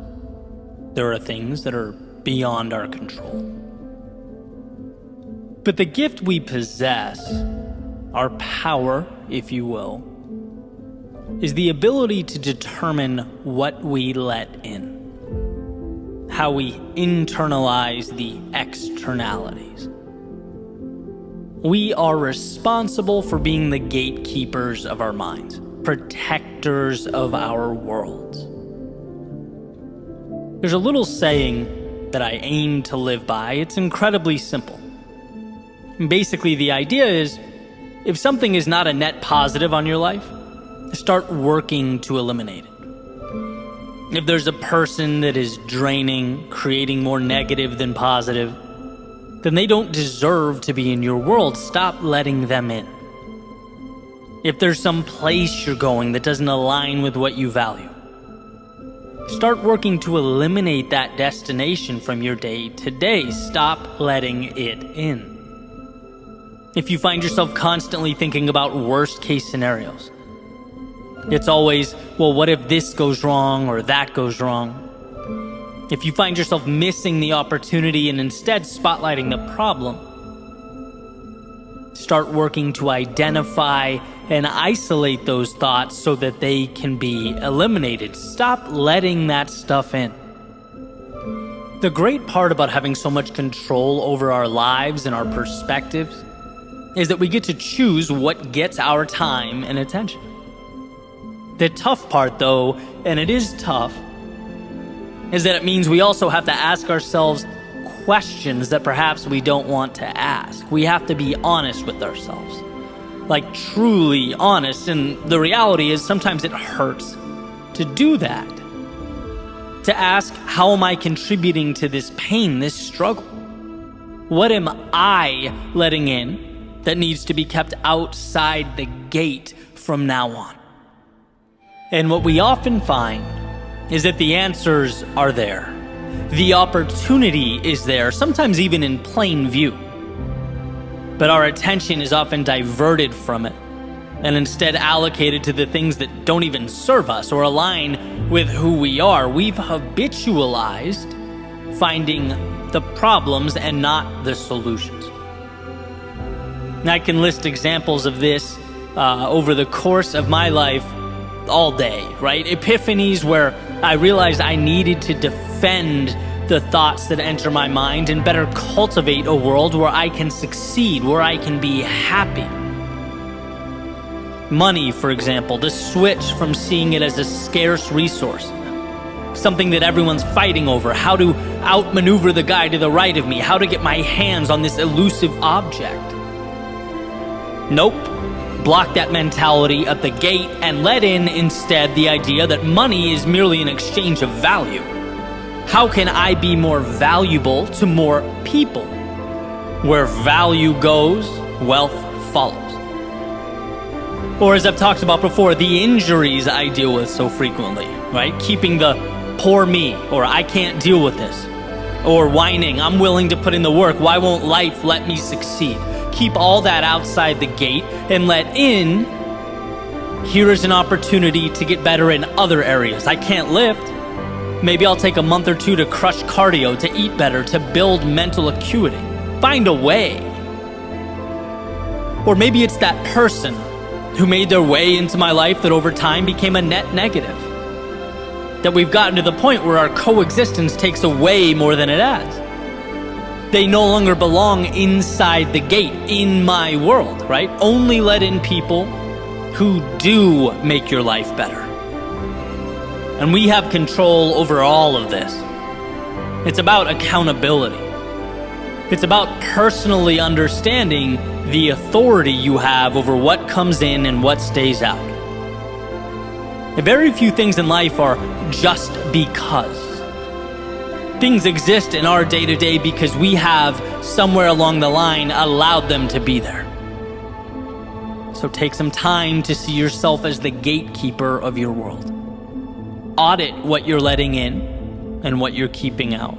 There are things that are beyond our control. But the gift we possess, our power, if you will, is the ability to determine what we let in, how we internalize the externalities. We are responsible for being the gatekeepers of our minds, protectors of our worlds. There's a little saying that I aim to live by. It's incredibly simple. Basically, the idea is, if something is not a net positive on your life, start working to eliminate it. If there's a person that is draining, creating more negative than positive, then they don't deserve to be in your world. Stop letting them in. If there's some place you're going that doesn't align with what you value, start working to eliminate that destination from your day to day. Stop letting it in. If you find yourself constantly thinking about worst case scenarios, it's always, well, what if this goes wrong or that goes wrong? If you find yourself missing the opportunity and instead spotlighting the problem, start working to identify and isolate those thoughts so that they can be eliminated. Stop letting that stuff in. The great part about having so much control over our lives and our perspectives is that we get to choose what gets our time and attention. The tough part, though, and it is tough, is that it means we also have to ask ourselves questions that perhaps we don't want to ask. We have to be honest with ourselves. Like truly honest, and the reality is sometimes it hurts to do that. To ask, how am I contributing to this pain, this struggle? What am I letting in that needs to be kept outside the gate from now on? And what we often find is that the answers are there. The opportunity is there, sometimes even in plain view. But our attention is often diverted from it and instead allocated to the things that don't even serve us or align with who we are. We've habitualized finding the problems and not the solutions. And I can list examples of this over the course of my life all day, right? Epiphanies where I realized I needed to defend the thoughts that enter my mind and better cultivate a world where I can succeed, where I can be happy. Money, for example, the switch from seeing it as a scarce resource, something that everyone's fighting over, how to outmaneuver the guy to the right of me, how to get my hands on this elusive object. Nope. Block that mentality at the gate and let in instead the idea that money is merely an exchange of value. How can I be more valuable to more people? Where value goes, wealth follows. Or as I've talked about before, the injuries I deal with so frequently, right? Keeping the poor me, or I can't deal with this, or whining, I'm willing to put in the work, why won't life let me succeed? Keep all that outside the gate and let in, here is an opportunity to get better in other areas. I can't lift. Maybe I'll take a month or two to crush cardio, to eat better, to build mental acuity. Find a way. Or maybe it's that person who made their way into my life that over time became a net negative. That we've gotten to the point where our coexistence takes away more than it adds. They no longer belong inside the gate, in my world, right? Only let in people who do make your life better. And we have control over all of this. It's about accountability. It's about personally understanding the authority you have over what comes in and what stays out. Very few things in life are just because. Things exist in our day-to-day because we have, somewhere along the line, allowed them to be there. So take some time to see yourself as the gatekeeper of your world. Audit what you're letting in and what you're keeping out.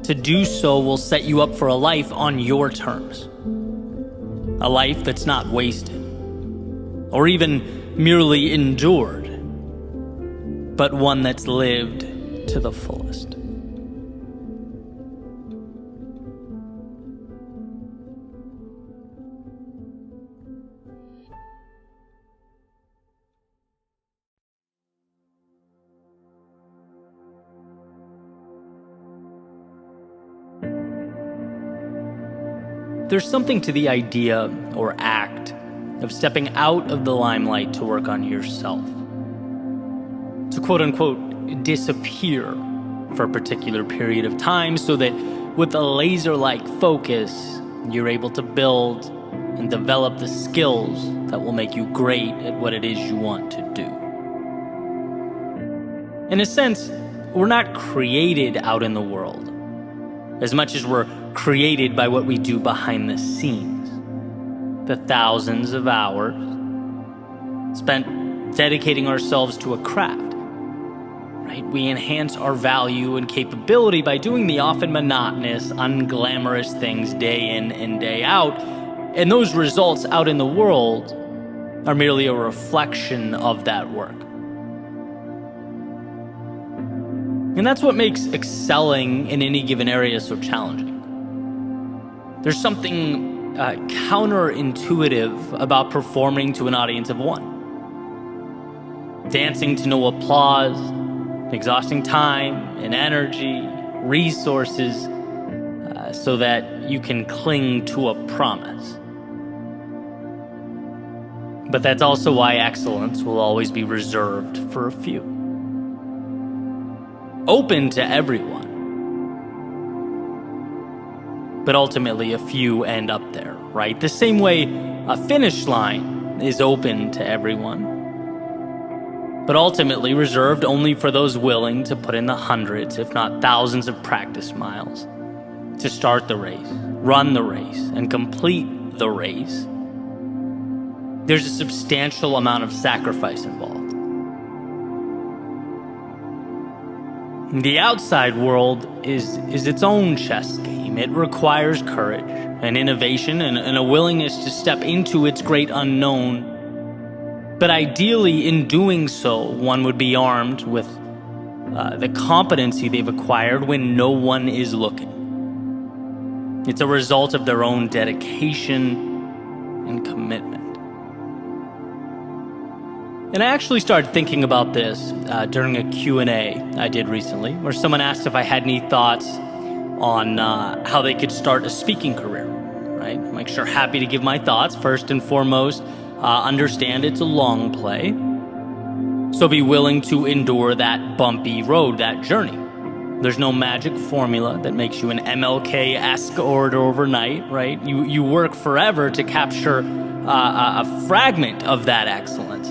To do so will set you up for a life on your terms. A life that's not wasted, or even merely endured, but one that's lived to the fullest. There's something to the idea or act of stepping out of the limelight to work on yourself. To quote unquote disappear for a particular period of time so that with a laser-like focus, you're able to build and develop the skills that will make you great at what it is you want to do. In a sense, we're not created out in the world as much as we're created by what we do behind the scenes. The thousands of hours spent dedicating ourselves to a craft, right? We enhance our value and capability by doing the often monotonous, unglamorous things day in and day out, and those results out in the world are merely a reflection of that work. And that's what makes excelling in any given area so challenging. There's something counterintuitive about performing to an audience of one. Dancing to no applause, exhausting time and energy, resources, so that you can cling to a promise. But that's also why excellence will always be reserved for a few. Open to everyone. But ultimately a few end up there, right? The same way a finish line is open to everyone, but ultimately reserved only for those willing to put in the hundreds, if not thousands of practice miles to start the race, run the race, and complete the race. There's a substantial amount of sacrifice involved. The outside world is its own chess game. It requires courage and innovation and a willingness to step into its great unknown. But ideally, in doing so, one would be armed with the competency they've acquired when no one is looking. It's a result of their own dedication and commitment. And I actually started thinking about this during a Q&A I did recently, where someone asked if I had any thoughts on how they could start a speaking career, right? I'm like, sure, happy to give my thoughts. First and foremost, understand it's a long play, so be willing to endure that bumpy road, that journey. There's no magic formula that makes you an MLK-esque orator overnight, right? You work forever to capture a fragment of that excellence.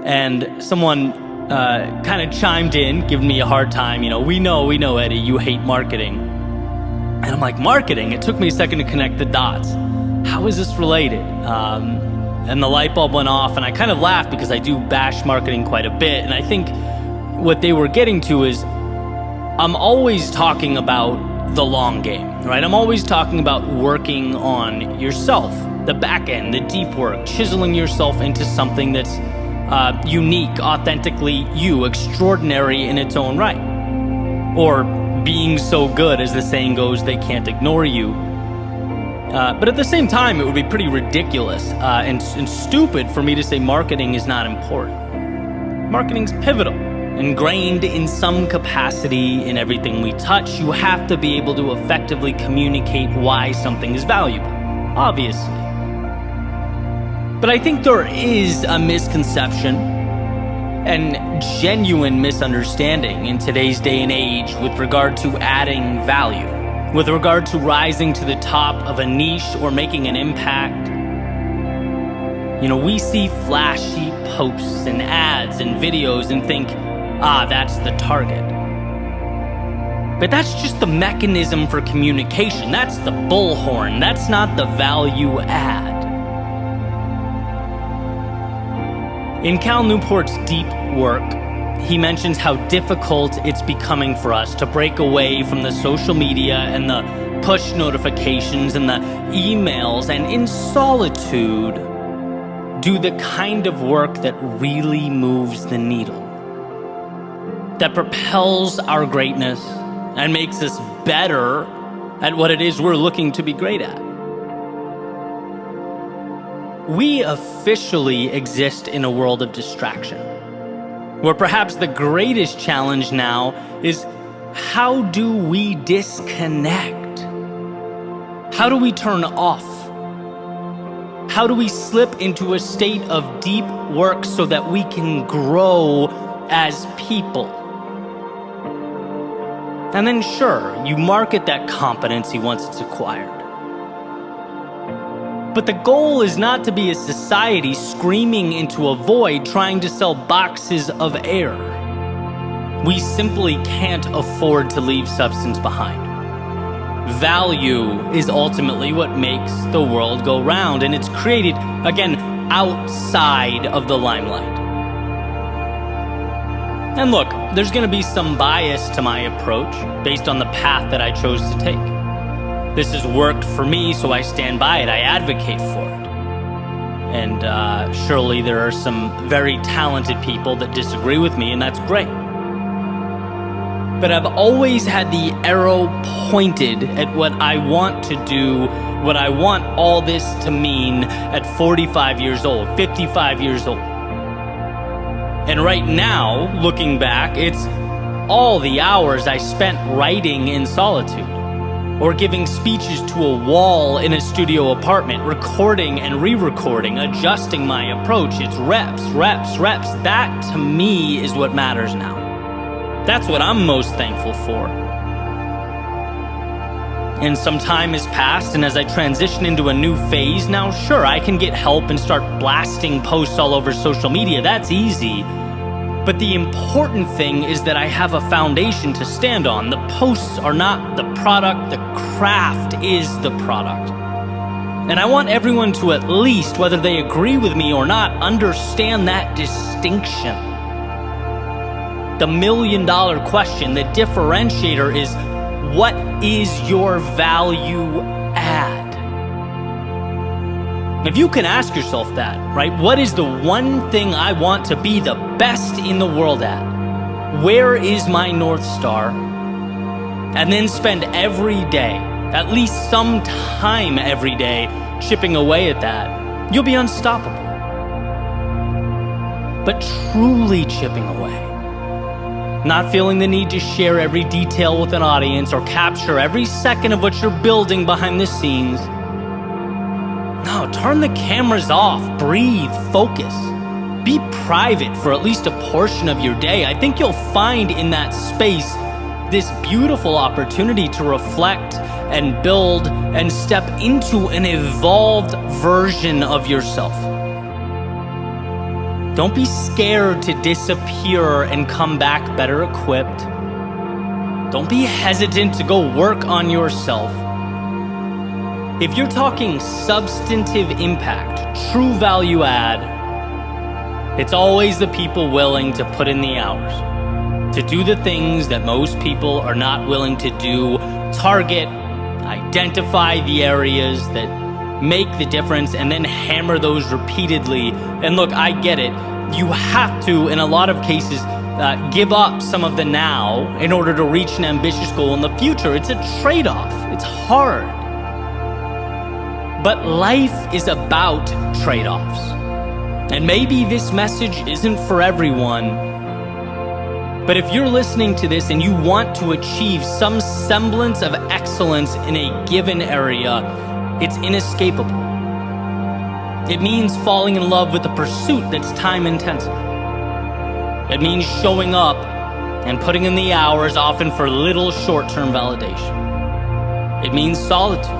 And someone kind of chimed in, giving me a hard time. We know, Eddie, you hate marketing. And I'm like, marketing? It took me a second to connect the dots. How is this related? And the light bulb went off, and I kind of laughed because I do bash marketing quite a bit. And I think what they were getting to is I'm always talking about the long game, right? I'm always talking about working on yourself, the back end, the deep work, chiseling yourself into something that's unique, authentically you, extraordinary in its own right. Or being so good, as the saying goes, they can't ignore you. But at the same time, it would be pretty ridiculous and stupid for me to say marketing is not important. Marketing's pivotal, ingrained in some capacity in everything we touch. You have to be able to effectively communicate why something is valuable, obviously. But I think there is a misconception and genuine misunderstanding in today's day and age with regard to adding value, with regard to rising to the top of a niche or making an impact. We see flashy posts and ads and videos and think, that's the target. But that's just the mechanism for communication. That's the bullhorn. That's not the value add. In Cal Newport's deep work, he mentions how difficult it's becoming for us to break away from the social media and the push notifications and the emails, and in solitude, do the kind of work that really moves the needle, that propels our greatness and makes us better at what it is we're looking to be great at. We officially exist in a world of distraction, where perhaps the greatest challenge now is, how do we disconnect? How do we turn off? How do we slip into a state of deep work so that we can grow as people? And then sure, you market that competency once it's acquired. But the goal is not to be a society screaming into a void trying to sell boxes of air. We simply can't afford to leave substance behind. Value is ultimately what makes the world go round, and it's created, again, outside of the limelight. And look, there's going to be some bias to my approach based on the path that I chose to take. This has worked for me, so I stand by it. I advocate for it. And surely there are some very talented people that disagree with me, and that's great. But I've always had the arrow pointed at what I want to do, what I want all this to mean at 45 years old, 55 years old. And right now, looking back, it's all the hours I spent writing in solitude, or giving speeches to a wall in a studio apartment, recording and re-recording, adjusting my approach. It's reps, reps, reps. That, to me, is what matters now. That's what I'm most thankful for. And some time has passed, and as I transition into a new phase now, sure, I can get help and start blasting posts all over social media. That's easy. But the important thing is that I have a foundation to stand on. The posts are not the product, the craft is the product. And I want everyone to at least, whether they agree with me or not, understand that distinction. The million-dollar question, the differentiator is, what is your value add? If you can ask yourself that, right? What is the one thing I want to be the best in the world at? Where is my North Star? And then spend every day, at least some time every day, chipping away at that, you'll be unstoppable. But truly chipping away. Not feeling the need to share every detail with an audience or capture every second of what you're building behind the scenes. No, turn the cameras off, breathe, focus. Be private for at least a portion of your day. I think you'll find in that space this beautiful opportunity to reflect and build and step into an evolved version of yourself. Don't be scared to disappear and come back better equipped. Don't be hesitant to go work on yourself. If you're talking substantive impact, true value add, it's always the people willing to put in the hours, to do the things that most people are not willing to do, target, identify the areas that make the difference, and then hammer those repeatedly. And look, I get it. You have to, in a lot of cases, give up some of the now in order to reach an ambitious goal in the future. It's a trade-off. It's hard. But life is about trade-offs. And maybe this message isn't for everyone. But if you're listening to this and you want to achieve some semblance of excellence in a given area, it's inescapable. It means falling in love with a pursuit that's time-intensive. It means showing up and putting in the hours, often for little short-term validation. It means solitude,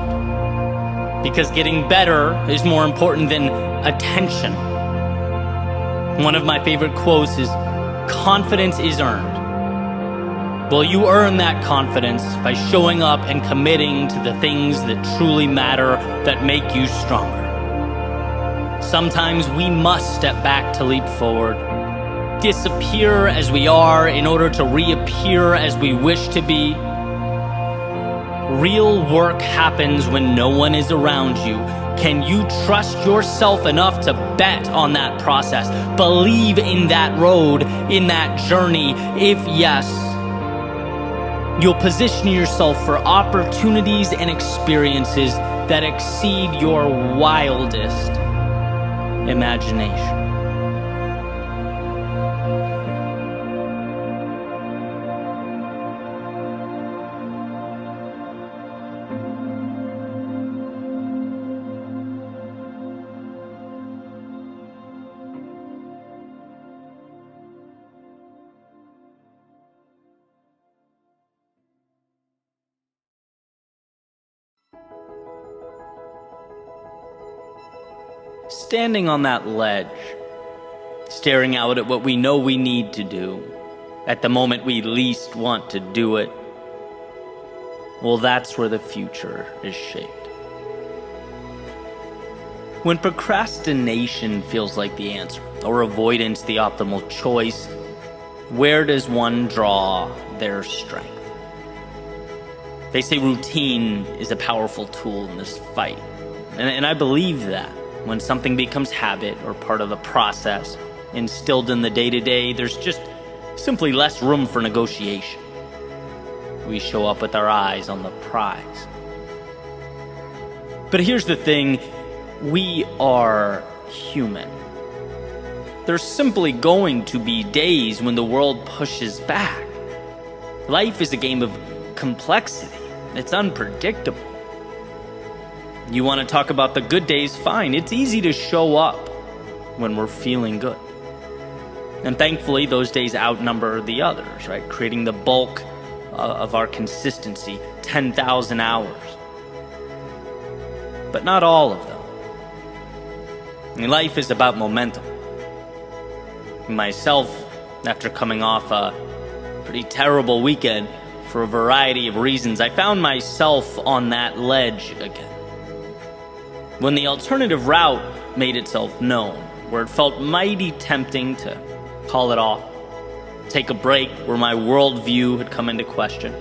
because getting better is more important than attention. One of my favorite quotes is, "Confidence is earned." Well, you earn that confidence by showing up and committing to the things that truly matter, that make you stronger. Sometimes we must step back to leap forward, disappear as we are in order to reappear as we wish to be. Real work happens when no one is around you. Can you trust yourself enough to bet on that process? Believe in that road, in that journey? If yes, you'll position yourself for opportunities and experiences that exceed your wildest imagination. Standing on that ledge, staring out at what we know we need to do, at the moment we least want to do it, well, that's where the future is shaped. When procrastination feels like the answer, or avoidance the optimal choice, where does one draw their strength? They say routine is a powerful tool in this fight, and I believe that. When something becomes habit or part of the process, instilled in the day-to-day, there's just simply less room for negotiation. We show up with our eyes on the prize. But here's the thing, we are human. There's simply going to be days when the world pushes back. Life is a game of complexity. It's unpredictable. You want to talk about the good days? Fine. It's easy to show up when we're feeling good. And thankfully, those days outnumber the others, right? Creating the bulk of our consistency, 10,000 hours. But not all of them. I mean, life is about momentum. Myself, after coming off a pretty terrible weekend for a variety of reasons, I found myself on that ledge again. When the alternative route made itself known, where it felt mighty tempting to call it off, take a break where my worldview had come into question.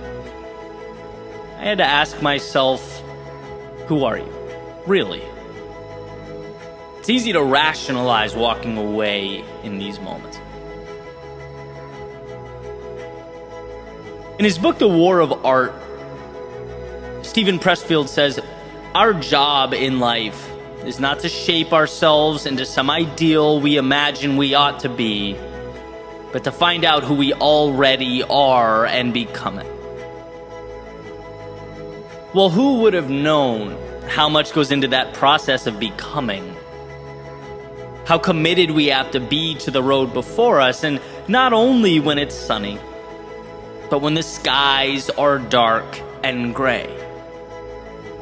I had to ask myself, who are you? Really? It's easy to rationalize walking away in these moments. In his book, The War of Art, Stephen Pressfield says, our job in life is not to shape ourselves into some ideal we imagine we ought to be, but to find out who we already are and become it. Well, who would have known how much goes into that process of becoming? How committed we have to be to the road before us, and not only when it's sunny, but when the skies are dark and gray.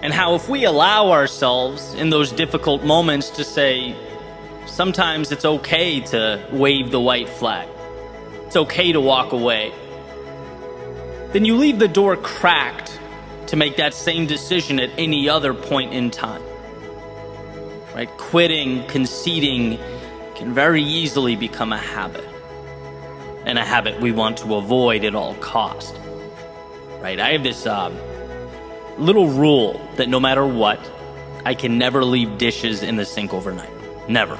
And how if we allow ourselves in those difficult moments to say, sometimes it's okay to wave the white flag, it's okay to walk away, then you leave the door cracked to make that same decision at any other point in time. Right? Quitting, conceding can very easily become a habit. And a habit we want to avoid at all cost. Right? I have this little rule that no matter what, I can never leave dishes in the sink overnight. Never.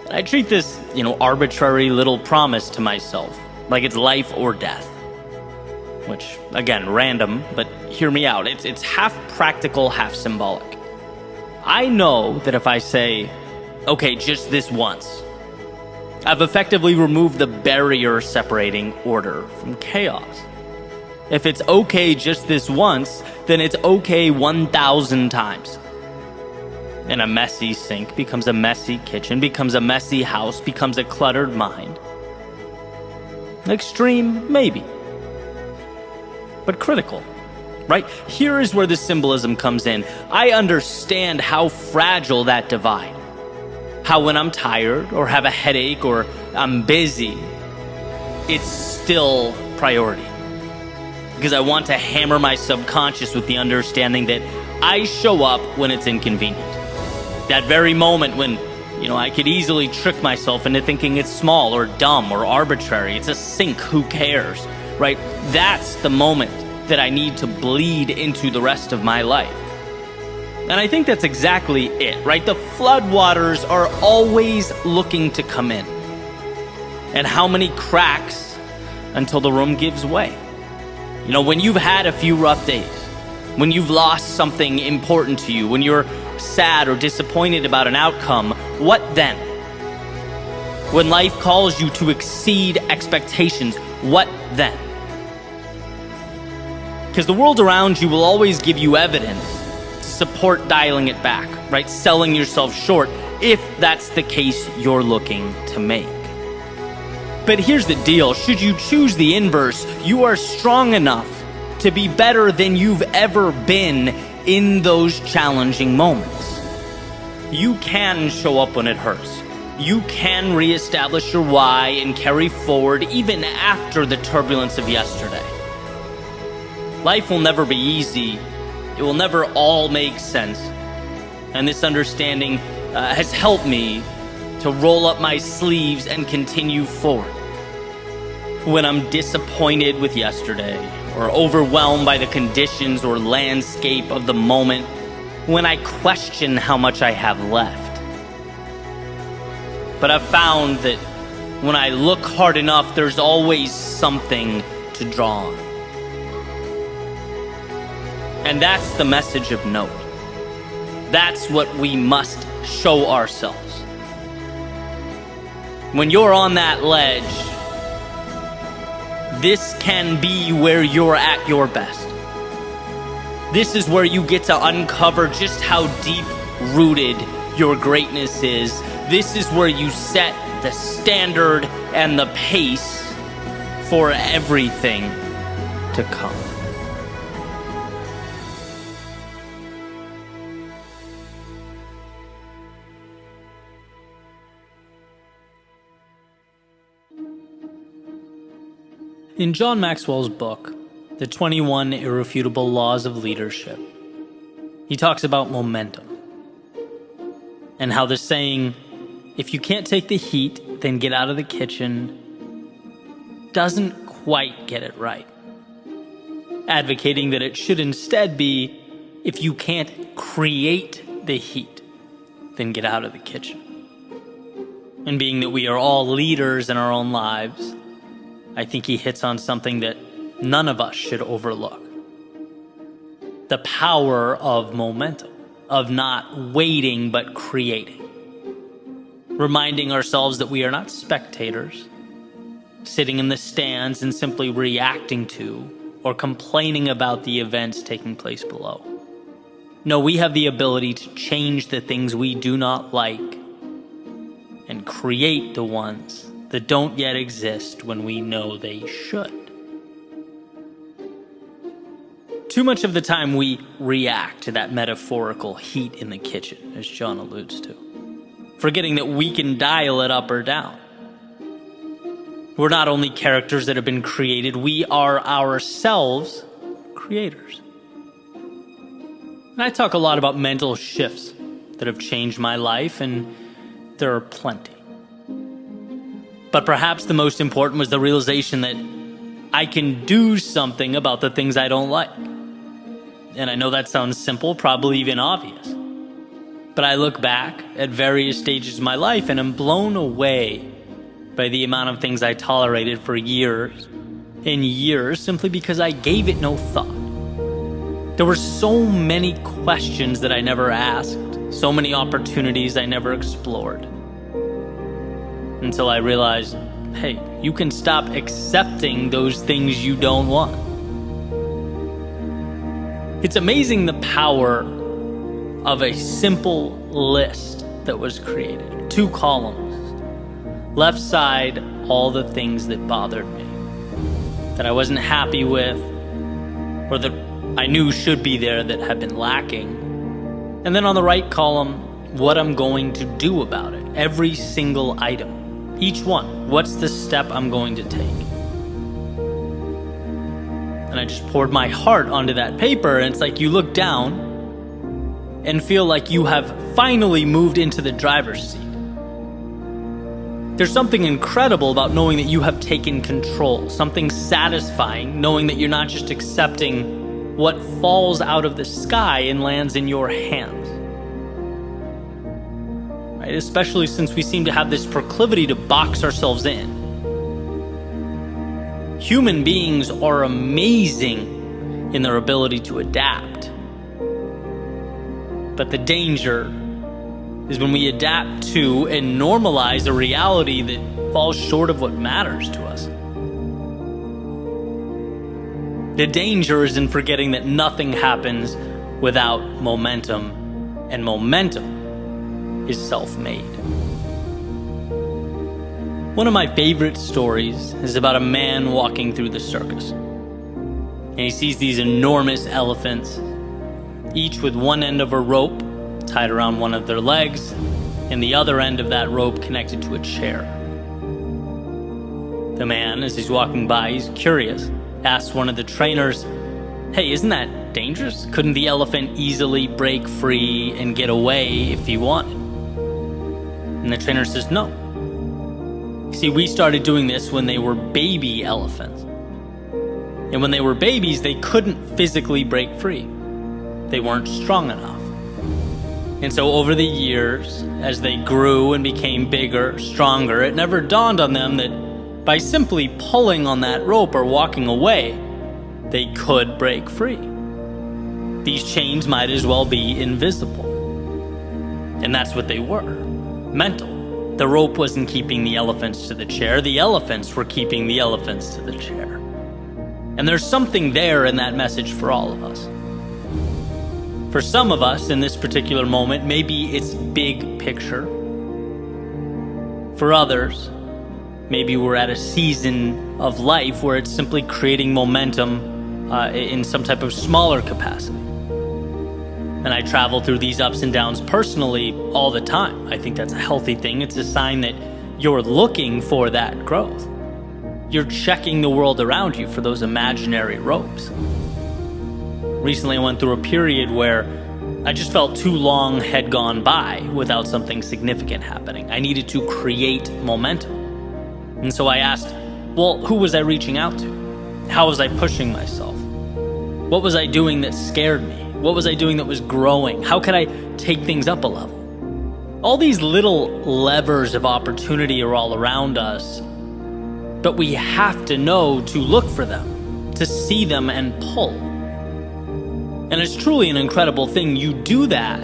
I treat this, arbitrary little promise to myself like it's life or death. Which, again, random, but hear me out. It's half practical, half symbolic. I know that if I say, okay, just this once, I've effectively removed the barrier separating order from chaos. If it's okay just this once, then it's okay 1,000 times. And a messy sink becomes a messy kitchen, becomes a messy house, becomes a cluttered mind. Extreme, maybe. But critical, right? Here is where the symbolism comes in. I understand how fragile that divide. How when I'm tired or have a headache or I'm busy, it's still priority. Because I want to hammer my subconscious with the understanding that I show up when it's inconvenient. That very moment when, I could easily trick myself into thinking it's small or dumb or arbitrary. It's a sink, who cares, right? That's the moment that I need to bleed into the rest of my life. And I think that's exactly it, right? The floodwaters are always looking to come in. And how many cracks until the room gives way? When you've had a few rough days, when you've lost something important to you, when you're sad or disappointed about an outcome, what then? When life calls you to exceed expectations, what then? Because the world around you will always give you evidence to support dialing it back, right? Selling yourself short, if that's the case you're looking to make. But here's the deal. Should you choose the inverse, you are strong enough to be better than you've ever been in those challenging moments. You can show up when it hurts. You can reestablish your why and carry forward even after the turbulence of yesterday. Life will never be easy. It will never all make sense. And this understanding has helped me to roll up my sleeves and continue forward. When I'm disappointed with yesterday, or overwhelmed by the conditions or landscape of the moment, when I question how much I have left. But I've found that when I look hard enough, there's always something to draw on. And that's the message of note. That's what we must show ourselves. When you're on that ledge, this can be where you're at your best. This is where you get to uncover just how deep-rooted your greatness is. This is where you set the standard and the pace for everything to come. In John Maxwell's book, The 21 Irrefutable Laws of Leadership, he talks about momentum and how the saying, if you can't take the heat, then get out of the kitchen, doesn't quite get it right, advocating that it should instead be, if you can't create the heat, then get out of the kitchen. And being that we are all leaders in our own lives, I think he hits on something that none of us should overlook. The power of momentum, of not waiting but creating. Reminding ourselves that we are not spectators, sitting in the stands and simply reacting to or complaining about the events taking place below. No, we have the ability to change the things we do not like and create the ones that don't yet exist when we know they should. Too much of the time we react to that metaphorical heat in the kitchen, as John alludes to, forgetting that we can dial it up or down. We're not only characters that have been created, we are ourselves creators. And I talk a lot about mental shifts that have changed my life, and there are plenty. But perhaps the most important was the realization that I can do something about the things I don't like. And I know that sounds simple, probably even obvious. But I look back at various stages of my life and am blown away by the amount of things I tolerated for years and years simply because I gave it no thought. There were so many questions that I never asked, so many opportunities I never explored. Until I realized, hey, you can stop accepting those things you don't want. It's amazing the power of a simple list that was created. 2 columns. Left side, all the things that bothered me, that I wasn't happy with, or that I knew should be there that had been lacking. And then on the right column, what I'm going to do about it. Every single item. Each one. What's the step I'm going to take? And I just poured my heart onto that paper, and it's like you look down and feel like you have finally moved into the driver's seat. There's something incredible about knowing that you have taken control, something satisfying, knowing that you're not just accepting what falls out of the sky and lands in your hands. Right? Especially since we seem to have this proclivity to box ourselves in. Human beings are amazing in their ability to adapt. But the danger is when we adapt to and normalize a reality that falls short of what matters to us. The danger is in forgetting that nothing happens without momentum, and momentum is self-made. One of my favorite stories is about a man walking through the circus. And he sees these enormous elephants, each with one end of a rope tied around one of their legs, and the other end of that rope connected to a chair. The man, as he's walking by, he's curious, asks one of the trainers, "Hey, isn't that dangerous? Couldn't the elephant easily break free and get away if he wanted?" And the trainer says, "No. See, we started doing this when they were baby elephants. And when they were babies, they couldn't physically break free. They weren't strong enough. And so over the years, as they grew and became bigger, stronger, it never dawned on them that by simply pulling on that rope or walking away, they could break free. These chains might as well be invisible." And that's what they were. Mental. The rope wasn't keeping the elephants to the chair. The elephants were keeping the elephants to the chair. And there's something there in that message for all of us. For some of us in this particular moment, maybe it's big picture. For others, maybe we're at a season of life where it's simply creating momentum in some type of smaller capacity. And I travel through these ups and downs personally all the time. I think that's a healthy thing. It's a sign that you're looking for that growth. You're checking the world around you for those imaginary ropes. Recently, I went through a period where I just felt too long had gone by without something significant happening. I needed to create momentum. And so I asked Well, who was I reaching out to? How was I pushing myself? What was I doing that scared me? What was I doing that was growing? How could I take things up a level? All these little levers of opportunity are all around us, but we have to know to look for them, to see them and pull. And it's truly an incredible thing. You do that,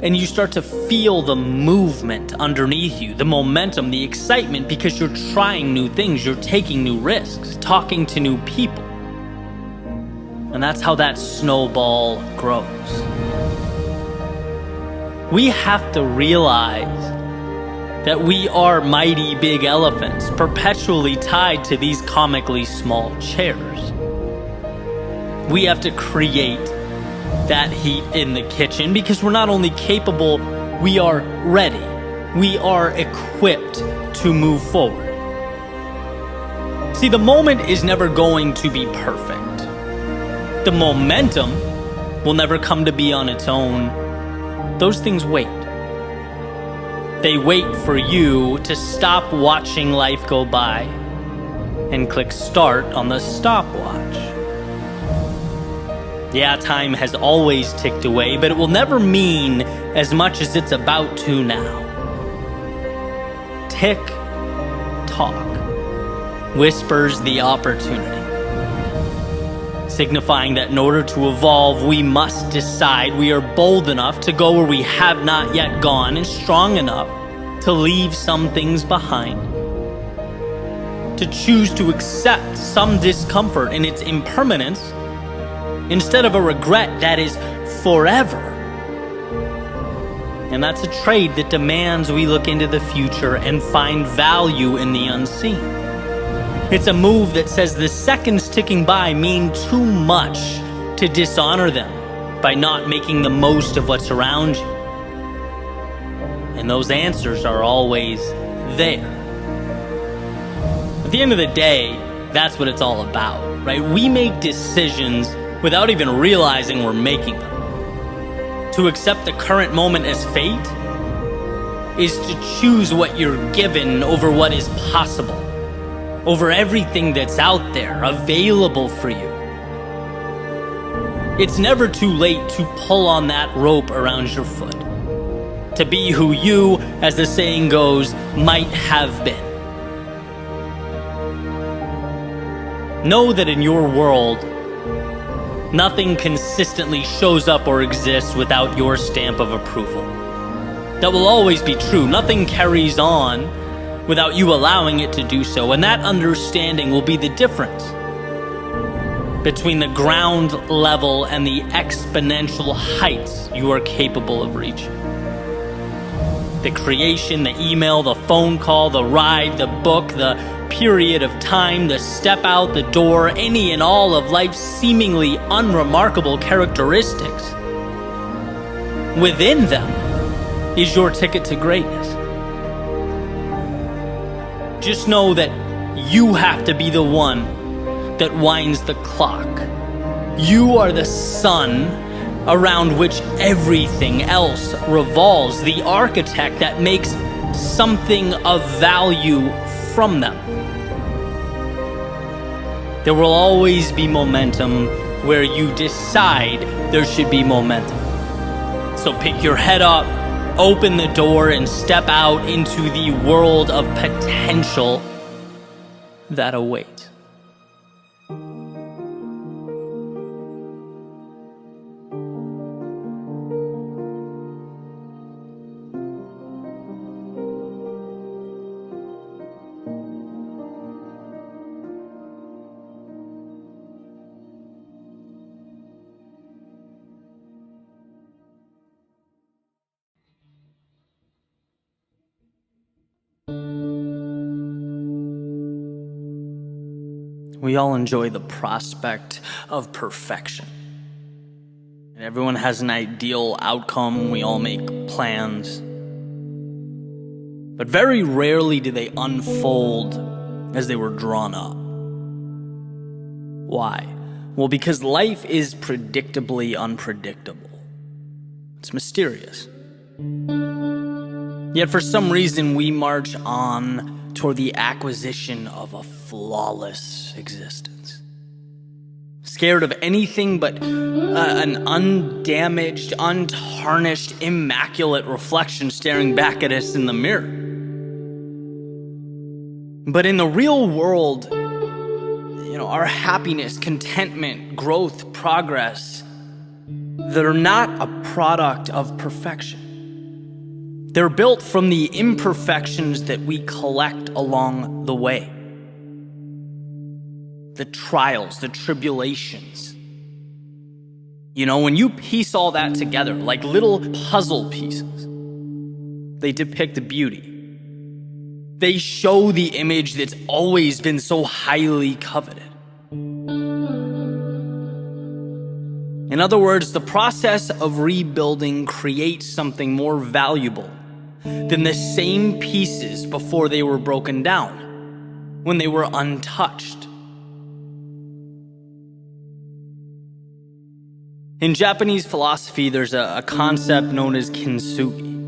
and you start to feel the movement underneath you, the momentum, the excitement, because you're trying new things, you're taking new risks, talking to new people. And that's how that snowball grows. We have to realize that we are mighty big elephants, perpetually tied to these comically small chairs. We have to create that heat in the kitchen, because we're not only capable, we are ready. We are equipped to move forward. See, the moment is never going to be perfect. The momentum will never come to be on its own. Those things wait. They wait for you to stop watching life go by and click start on the stopwatch. Yeah, time has always ticked away, but it will never mean as much as it's about to now. Tick tock whispers the opportunity, signifying that in order to evolve, we must decide we are bold enough to go where we have not yet gone, and strong enough to leave some things behind, to choose to accept some discomfort in its impermanence instead of a regret that is forever. And that's a trade that demands we look into the future and find value in the unseen. It's a move that says the seconds ticking by mean too much to dishonor them by not making the most of what's around you. And those answers are always there. At the end of the day, that's what it's all about, right? We make decisions without even realizing we're making them. To accept the current moment as fate is to choose what you're given over what is possible, over everything that's out there, available for you. It's never too late to pull on that rope around your foot, to be who you, as the saying goes, might have been. Know that in your world, nothing consistently shows up or exists without your stamp of approval. That will always be true. Nothing carries on without you allowing it to do so. And that understanding will be the difference between the ground level and the exponential heights you are capable of reaching. The creation, the email, the phone call, the ride, the book, the period of time, the step out the door, any and all of life's seemingly unremarkable characteristics. Within them is your ticket to greatness. Just know that you have to be the one that winds the clock. You are the sun around which everything else revolves, the architect that makes something of value from them. There will always be momentum where you decide there should be momentum. So pick your head up, open the door, and step out into the world of potential that awaits. We all enjoy the prospect of perfection. And everyone has an ideal outcome. We all make plans. But very rarely do they unfold as they were drawn up. Why? Well, because life is predictably unpredictable. It's mysterious. Yet for some reason we march on toward the acquisition of a flawless existence. Scared of anything but an undamaged, untarnished, immaculate reflection staring back at us in the mirror. But in the real world, our happiness, contentment, growth, progress, they're not a product of perfection. They're built from the imperfections that we collect along the way. The trials, the tribulations. When you piece all that together like little puzzle pieces, they depict the beauty. They show the image that's always been so highly coveted. In other words, the process of rebuilding creates something more valuable than the same pieces before they were broken down, when they were untouched. In Japanese philosophy, there's a concept known as kintsugi,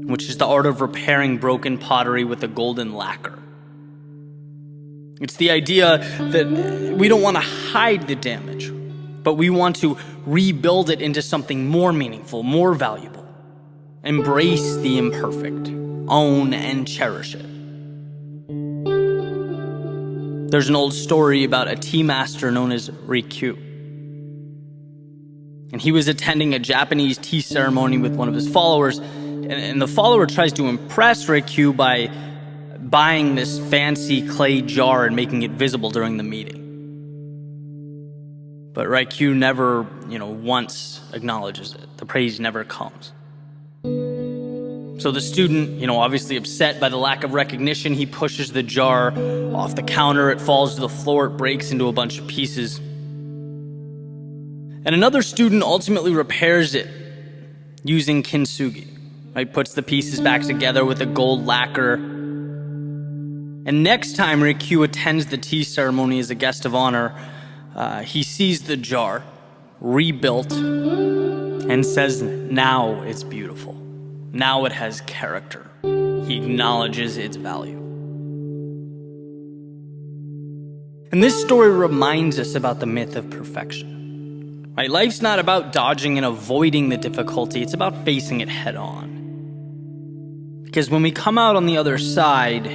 which is the art of repairing broken pottery with a golden lacquer. It's the idea that we don't want to hide the damage, but we want to rebuild it into something more meaningful, more valuable. Embrace the imperfect, own and cherish it. There's an old story about a tea master known as Rikyū. And he was attending a Japanese tea ceremony with one of his followers, and the follower tries to impress Rikyū by buying this fancy clay jar and making it visible during the meeting. But Rikyū never, once acknowledges it. The praise never comes. So the student, obviously upset by the lack of recognition, he pushes the jar off the counter. It falls to the floor. It breaks into a bunch of pieces. And another student ultimately repairs it using kintsugi. Right? Puts the pieces back together with a gold lacquer. And next time Rikyū attends the tea ceremony as a guest of honor, he sees the jar rebuilt and says, now it's beautiful. Now it has character. He acknowledges its value. And this story reminds us about the myth of perfection. Right? Life's not about dodging and avoiding the difficulty. It's about facing it head on. Because when we come out on the other side,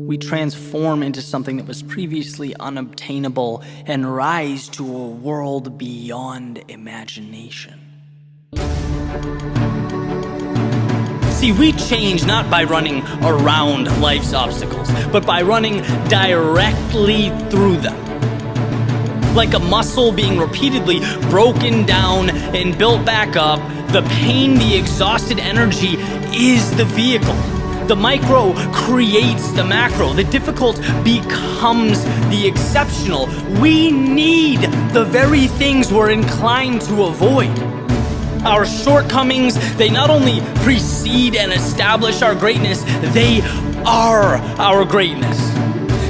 we transform into something that was previously unobtainable and rise to a world beyond imagination. See, we change not by running around life's obstacles, but by running directly through them. Like a muscle being repeatedly broken down and built back up, the pain, the exhausted energy is the vehicle. The micro creates the macro. The difficult becomes the exceptional. We need the very things we're inclined to avoid. Our shortcomings, they not only precede and establish our greatness, they are our greatness.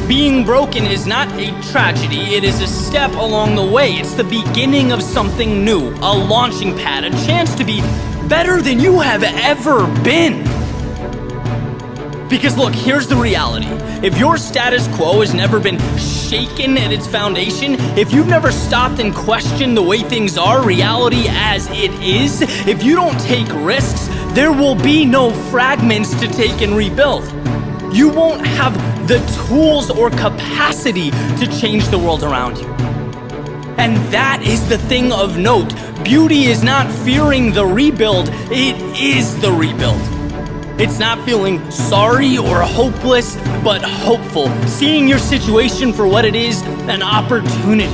Being broken is not a tragedy, it is a step along the way. It's the beginning of something new, a launching pad, a chance to be better than you have ever been. Because look, here's the reality. If your status quo has never been shaken at its foundation, if you've never stopped and questioned the way things are, reality as it is, if you don't take risks, there will be no fragments to take and rebuild. You won't have the tools or capacity to change the world around you. And that is the thing of note. Beauty is not fearing the rebuild, it is the rebuild. It's not feeling sorry or hopeless, but hopeful. Seeing your situation for what it is, an opportunity.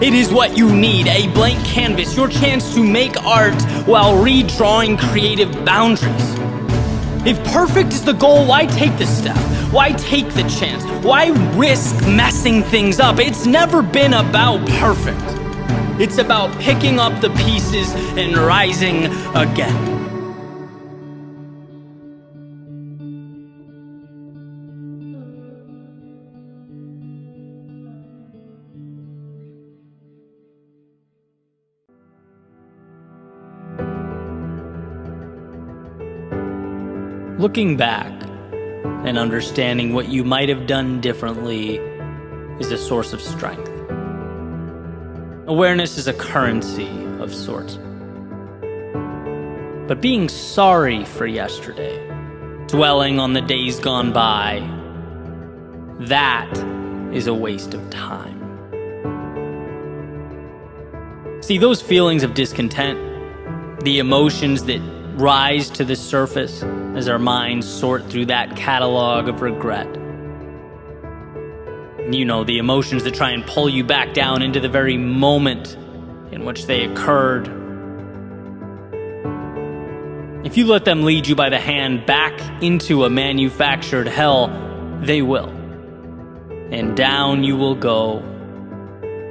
It is what you need, a blank canvas, your chance to make art while redrawing creative boundaries. If perfect is the goal, why take the step? Why take the chance? Why risk messing things up? It's never been about perfect. It's about picking up the pieces and rising again. Looking back, and understanding what you might have done differently is a source of strength. Awareness is a currency of sorts. But being sorry for yesterday, dwelling on the days gone by, that is a waste of time. See, those feelings of discontent, the emotions that rise to the surface as our minds sort through that catalog of regret. You know, the emotions that try and pull you back down into the very moment in which they occurred. If you let them lead you by the hand back into a manufactured hell, they will. And down you will go,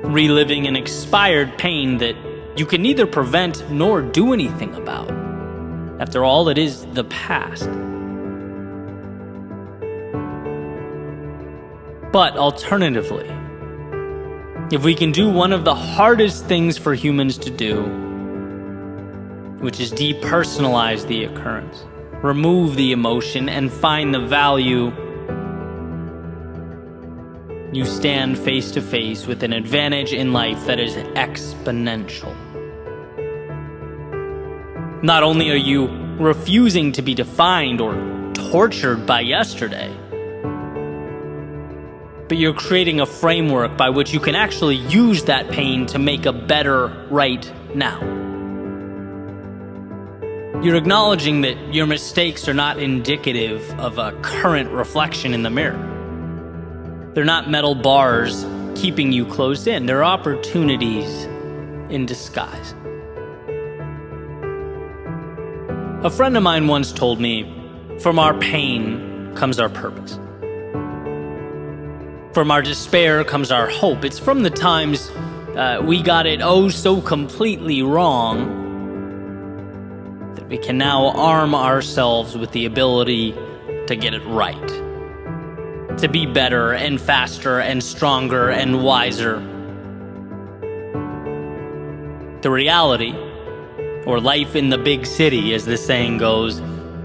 reliving an expired pain that you can neither prevent nor do anything about. After all, it is the past. But alternatively, if we can do one of the hardest things for humans to do, which is depersonalize the occurrence, remove the emotion, and find the value, you stand face to face with an advantage in life that is exponential. Not only are you refusing to be defined or tortured by yesterday, but you're creating a framework by which you can actually use that pain to make a better right now. You're acknowledging that your mistakes are not indicative of a current reflection in the mirror. They're not metal bars keeping you closed in. They're opportunities in disguise. A friend of mine once told me, from our pain comes our purpose. From our despair comes our hope. It's from the times we got it oh so completely wrong that we can now arm ourselves with the ability to get it right. To be better and faster and stronger and wiser. The reality, or life in the big city as the saying goes,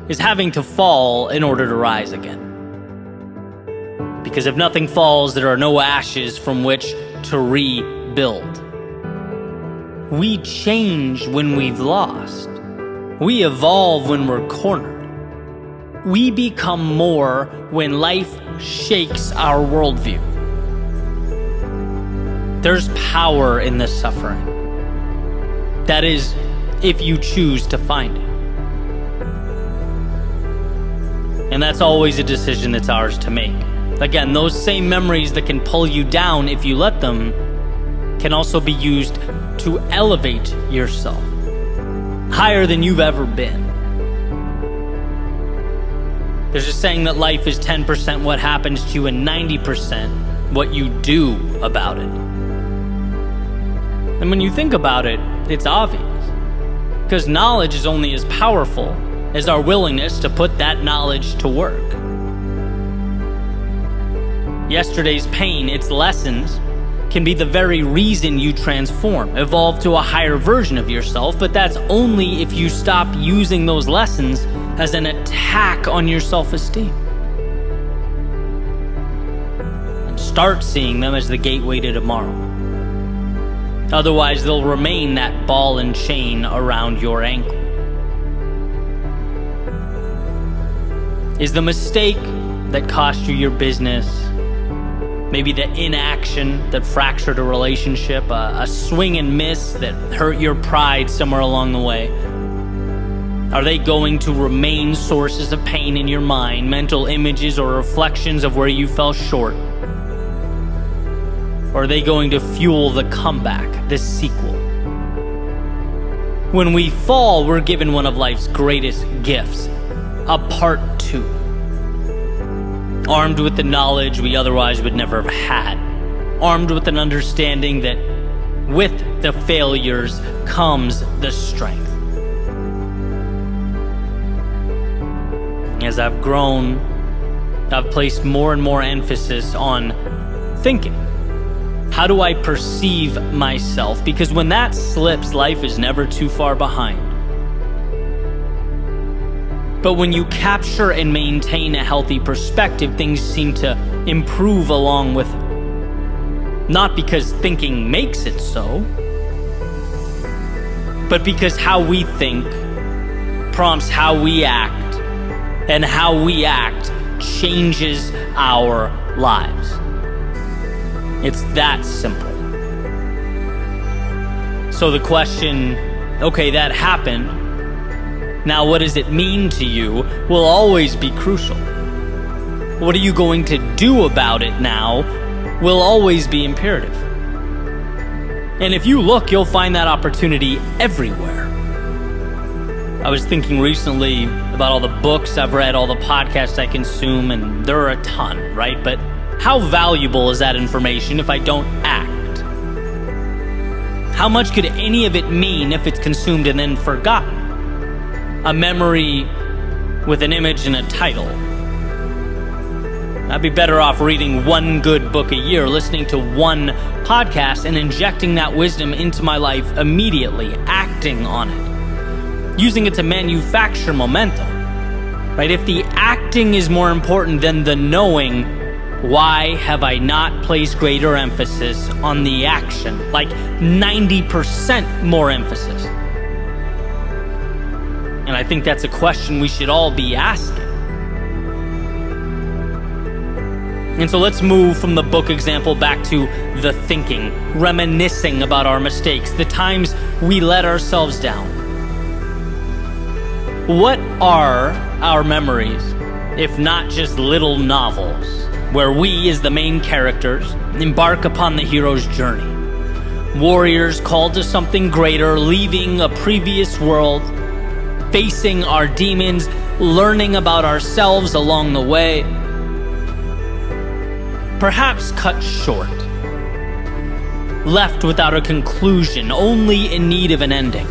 is having to fall in order to rise again. Because if nothing falls, there are no ashes from which to rebuild. We change when we've lost. We evolve when we're cornered. We become more when life shakes our worldview. There's power in this suffering. That is, if you choose to find it. And that's always a decision that's ours to make. Again, those same memories that can pull you down if you let them can also be used to elevate yourself higher than you've ever been. There's a saying that life is 10% what happens to you and 90% what you do about it. And when you think about it, it's obvious. Because knowledge is only as powerful as our willingness to put that knowledge to work. Yesterday's pain, its lessons, can be the very reason you transform, evolve to a higher version of yourself, but that's only if you stop using those lessons as an attack on your self-esteem. And start seeing them as the gateway to tomorrow. Otherwise, they'll remain that ball and chain around your ankle. Is the mistake that cost you your business, maybe the inaction that fractured a relationship, a swing and miss that hurt your pride somewhere along the way, are they going to remain sources of pain in your mind, mental images or reflections of where you fell short? Or are they going to fuel the comeback, the sequel? When we fall, we're given one of life's greatest gifts, a part 2. Armed with the knowledge we otherwise would never have had. Armed with an understanding that with the failures comes the strength. As I've grown, I've placed more and more emphasis on thinking. How do I perceive myself? Because when that slips, life is never too far behind. But when you capture and maintain a healthy perspective, things seem to improve along with it. Not because thinking makes it so, but because how we think prompts how we act, and how we act changes our lives. It's that simple. So the question, okay, that happened. Now what does it mean to you, will always be crucial. What are you going to do about it now will always be imperative. And if you look, you'll find that opportunity everywhere. I was thinking recently about all the books I've read, all the podcasts I consume, and there are a ton, right? But how valuable is that information if I don't act? How much could any of it mean if it's consumed and then forgotten? A memory with an image and a title. I'd be better off reading one good book a year, listening to one podcast, and injecting that wisdom into my life immediately, acting on it, using it to manufacture momentum. Right? If the acting is more important than the knowing, why have I not placed greater emphasis on the action? Like 90% more emphasis. And I think that's a question we should all be asking. And so let's move from the book example back to the thinking, reminiscing about our mistakes, the times we let ourselves down. What are our memories, if not just little novels, where we, as the main characters, embark upon the hero's journey? Warriors called to something greater, leaving a previous world, facing our demons, learning about ourselves along the way. Perhaps cut short, left without a conclusion, only in need of an ending.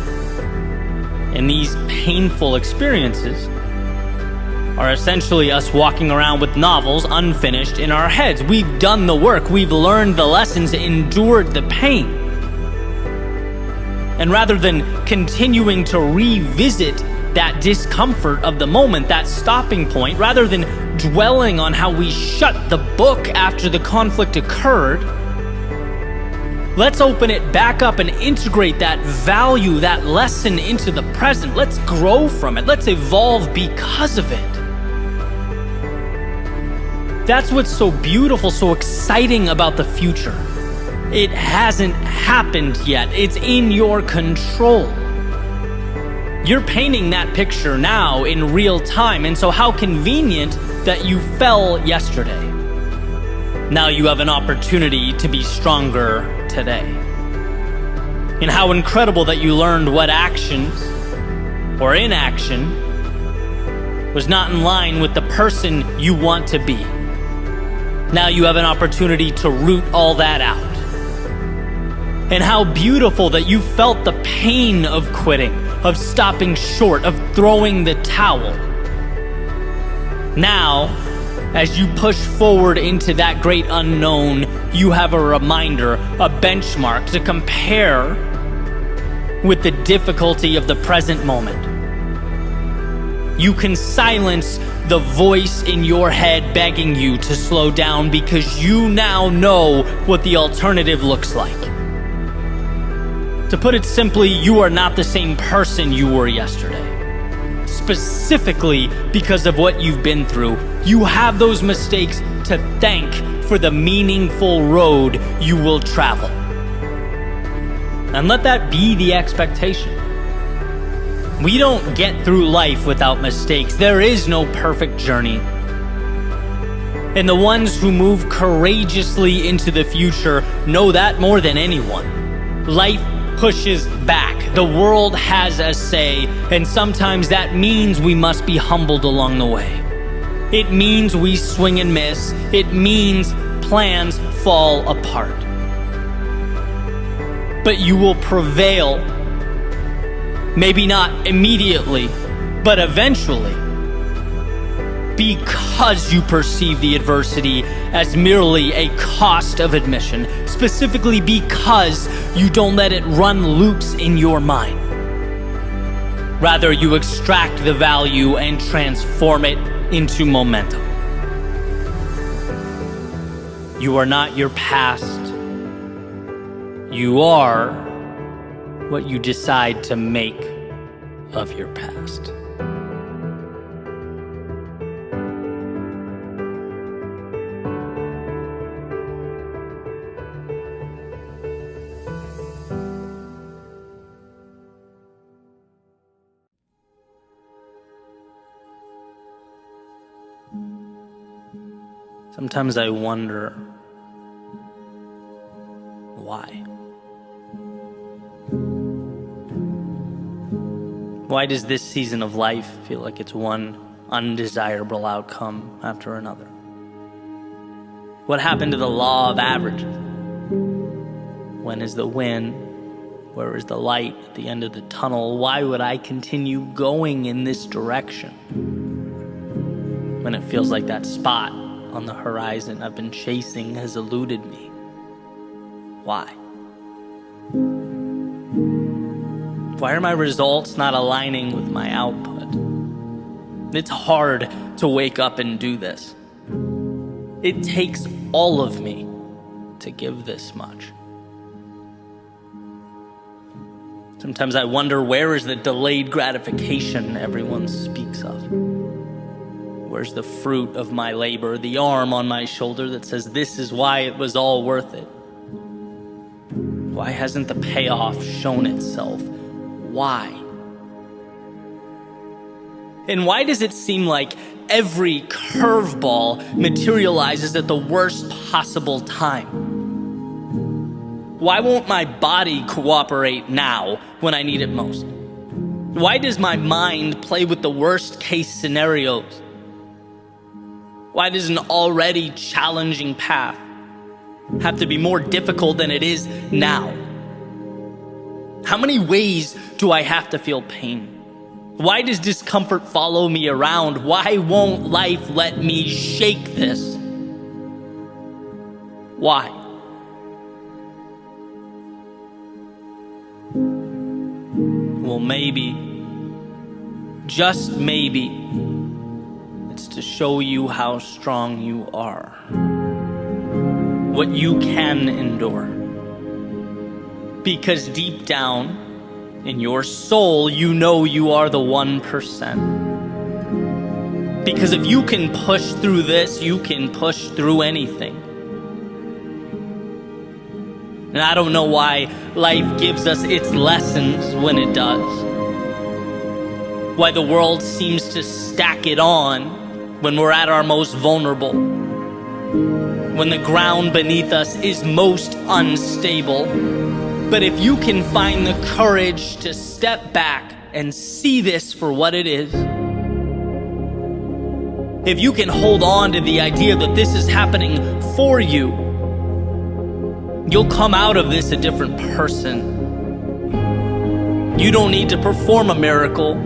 And these painful experiences are essentially us walking around with novels unfinished in our heads. We've done the work, we've learned the lessons, endured the pain. And rather than continuing to revisit that discomfort of the moment, that stopping point, rather than dwelling on how we shut the book after the conflict occurred, let's open it back up and integrate that value, that lesson into the present. Let's grow from it. Let's evolve because of it. That's what's so beautiful, so exciting about the future. It hasn't happened yet. It's in your control. You're painting that picture now in real time, and so how convenient that you fell yesterday. Now you have an opportunity to be stronger today. And how incredible that you learned what actions or inaction was not in line with the person you want to be. Now you have an opportunity to root all that out. And how beautiful that you felt the pain of quitting, of stopping short, of throwing the towel. Now, as you push forward into that great unknown, you have a reminder, a benchmark to compare with the difficulty of the present moment. You can silence the voice in your head begging you to slow down because you now know what the alternative looks like. To put it simply, you are not the same person you were yesterday. Specifically because of what you've been through, you have those mistakes to thank for the meaningful road you will travel. And let that be the expectation. We don't get through life without mistakes. There is no perfect journey. And the ones who move courageously into the future know that more than anyone. Life pushes back. The world has a say, and sometimes that means we must be humbled along the way. It means we swing and miss. It means plans fall apart. But you will prevail. Maybe not immediately, but eventually. Because you perceive the adversity as merely a cost of admission, specifically because you don't let it run loops in your mind. Rather, you extract the value and transform it into momentum. You are not your past. You are what you decide to make of your past. Sometimes I wonder why. Why does this season of life feel like it's one undesirable outcome after another? What happened to the law of averages? When is the win? Where is the light at the end of the tunnel? Why would I continue going in this direction when it feels like that spot on the horizon I've been chasing has eluded me? Why? Why are my results not aligning with my output? It's hard to wake up and do this. It takes all of me to give this much. Sometimes I wonder, where is the delayed gratification everyone speaks of? Where's the fruit of my labor, the arm on my shoulder that says this is why it was all worth it? Why hasn't the payoff shown itself? Why? And why does it seem like every curveball materializes at the worst possible time? Why won't my body cooperate now when I need it most? Why does my mind play with the worst case scenarios? Why does an already challenging path have to be more difficult than it is now? How many ways do I have to feel pain? Why does discomfort follow me around? Why won't life let me shake this? Why? Well, maybe, just maybe, it's to show you how strong you are, what you can endure. Because deep down in your soul, you know you are the 1%. Because if you can push through this, you can push through anything. And I don't know why life gives us its lessons when it does. Why the world seems to stack it on when we're at our most vulnerable. When the ground beneath us is most unstable. But if you can find the courage to step back and see this for what it is, if you can hold on to the idea that this is happening for you, you'll come out of this a different person. You don't need to perform a miracle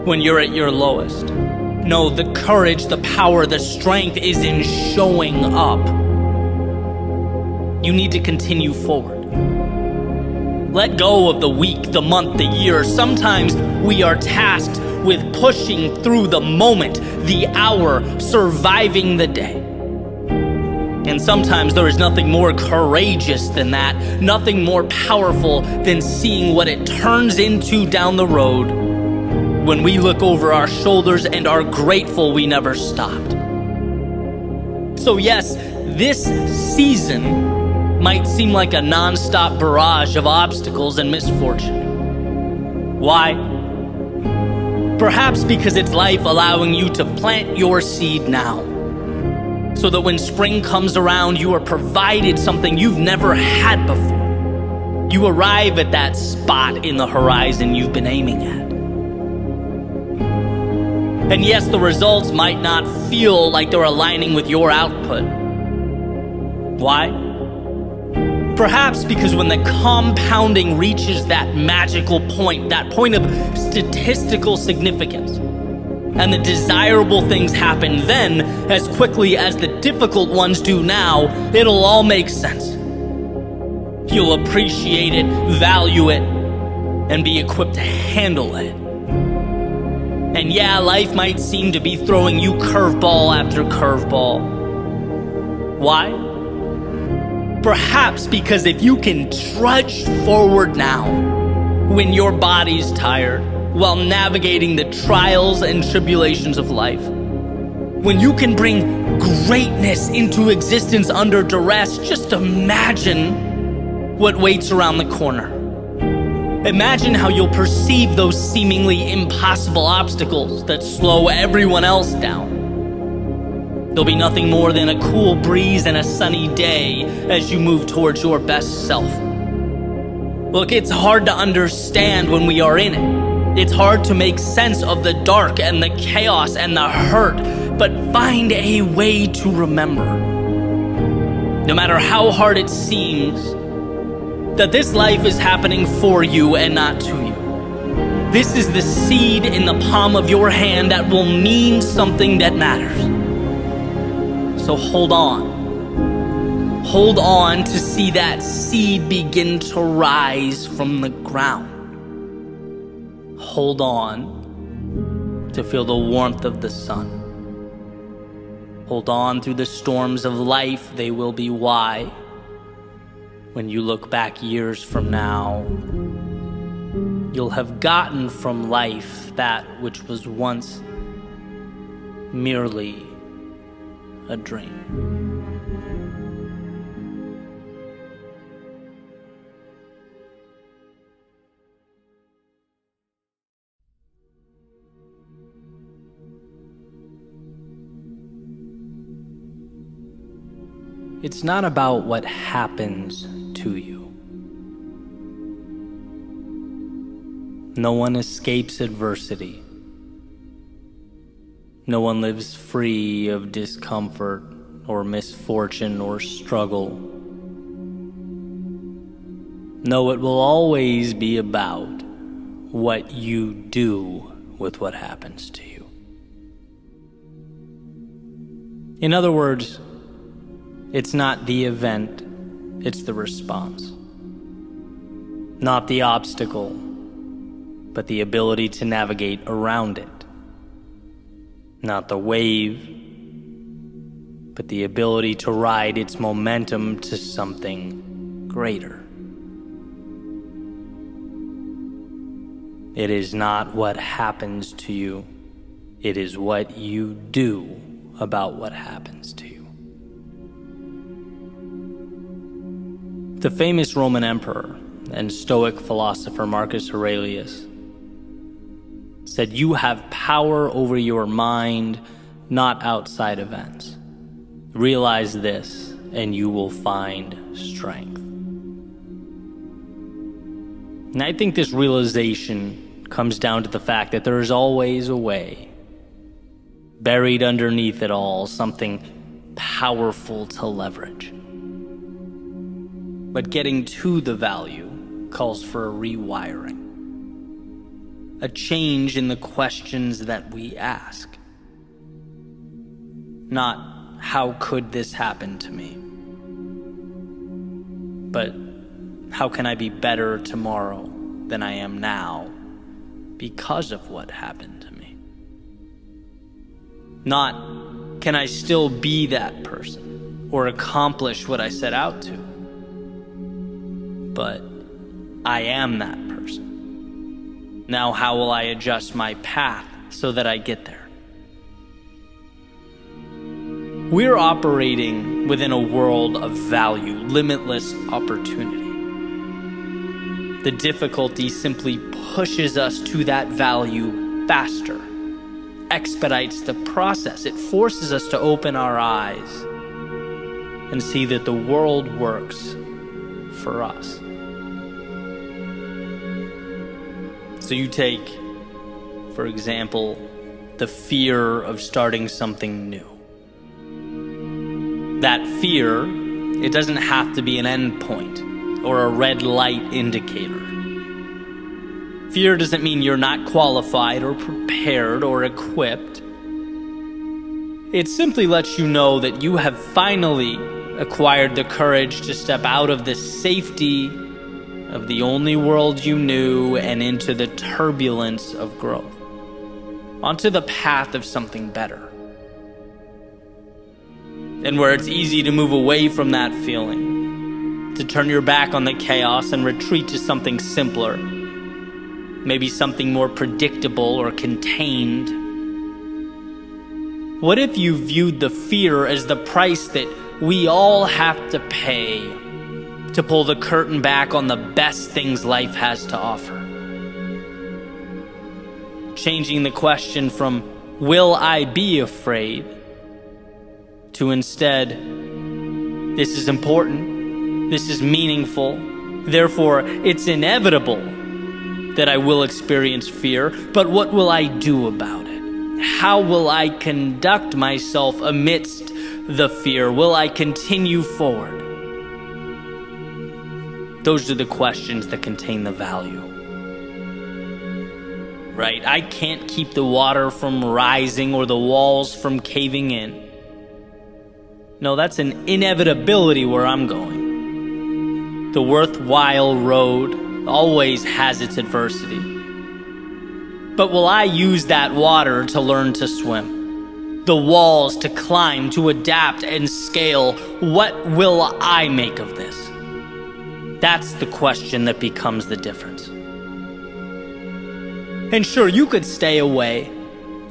when you're at your lowest. No, the courage, the power, the strength is in showing up. You need to continue forward. Let go of the week, the month, the year. Sometimes we are tasked with pushing through the moment, the hour, surviving the day. And sometimes there is nothing more courageous than that, nothing more powerful than seeing what it turns into down the road when we look over our shoulders and are grateful we never stopped. So yes, this season might seem like a non-stop barrage of obstacles and misfortune. Why? Perhaps because it's life allowing you to plant your seed now, so that when spring comes around, you are provided something you've never had before. You arrive at that spot in the horizon you've been aiming at. And yes, the results might not feel like they're aligning with your output. Why? Perhaps because when the compounding reaches that magical point, that point of statistical significance, and the desirable things happen then as quickly as the difficult ones do now, it'll all make sense. You'll appreciate it, value it, and be equipped to handle it. And yeah, life might seem to be throwing you curveball after curveball. Why? Perhaps because if you can trudge forward now, when your body's tired, while navigating the trials and tribulations of life, when you can bring greatness into existence under duress, just imagine what waits around the corner. Imagine how you'll perceive those seemingly impossible obstacles that slow everyone else down. There'll be nothing more than a cool breeze and a sunny day as you move towards your best self. Look, it's hard to understand when we are in it. It's hard to make sense of the dark and the chaos and the hurt, but find a way to remember, no matter how hard it seems, that this life is happening for you and not to you. This is the seed in the palm of your hand that will mean something that matters. So hold on. Hold on to see that seed begin to rise from the ground. Hold on to feel the warmth of the sun. Hold on through the storms of life, they will be why. When you look back years from now, you'll have gotten from life that which was once merely a dream. It's not about what happens to you. No one escapes adversity. No one lives free of discomfort or misfortune or struggle. No, it will always be about what you do with what happens to you. In other words, it's not the event, it's the response. Not the obstacle, but the ability to navigate around it. Not the wave, but the ability to ride its momentum to something greater. It is not what happens to you, it is what you do about what happens to you. The famous Roman emperor and Stoic philosopher Marcus Aurelius said, "You have power over your mind, not outside events. Realize this, and you will find strength." And I think this realization comes down to the fact that there is always a way. Buried underneath it all, something powerful to leverage. But getting to the value calls for a rewiring. A change in the questions that we ask. Not, how could this happen to me? But, how can I be better tomorrow than I am now because of what happened to me? Not, can I still be that person or accomplish what I set out to? But, I am that person. Now how will I adjust my path so that I get there? We're operating within a world of value, limitless opportunity. The difficulty simply pushes us to that value faster, expedites the process. It forces us to open our eyes and see that the world works for us. So you take, for example, the fear of starting something new. That fear, it doesn't have to be an endpoint or a red light indicator. Fear doesn't mean you're not qualified or prepared or equipped. It simply lets you know that you have finally acquired the courage to step out of the safety of the only world you knew and into the turbulence of growth. onto the path of something better. And where it's easy to move away from that feeling, to turn your back on the chaos and retreat to something simpler, maybe something more predictable or contained. What if you viewed the fear as the price that we all have to pay to pull the curtain back on the best things life has to offer? Changing the question from, will I be afraid, to instead, this is important, this is meaningful, therefore it's inevitable that I will experience fear, but what will I do about it? How will I conduct myself amidst the fear? Will I continue forward? Those are the questions that contain the value. Right? I can't keep the water from rising or the walls from caving in. No, that's an inevitability where I'm going. The worthwhile road always has its adversity. But will I use that water to learn to swim? The walls to climb, to adapt and scale? What will I make of this? That's the question that becomes the difference. And sure, you could stay away.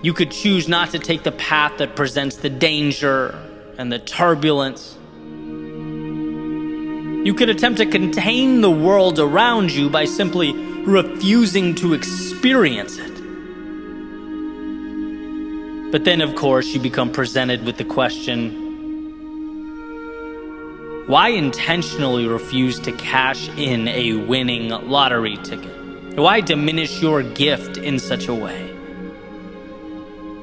You could choose not to take the path that presents the danger and the turbulence. You could attempt to contain the world around you by simply refusing to experience it. But then, of course, you become presented with the question, why intentionally refuse to cash in a winning lottery ticket? Why diminish your gift in such a way?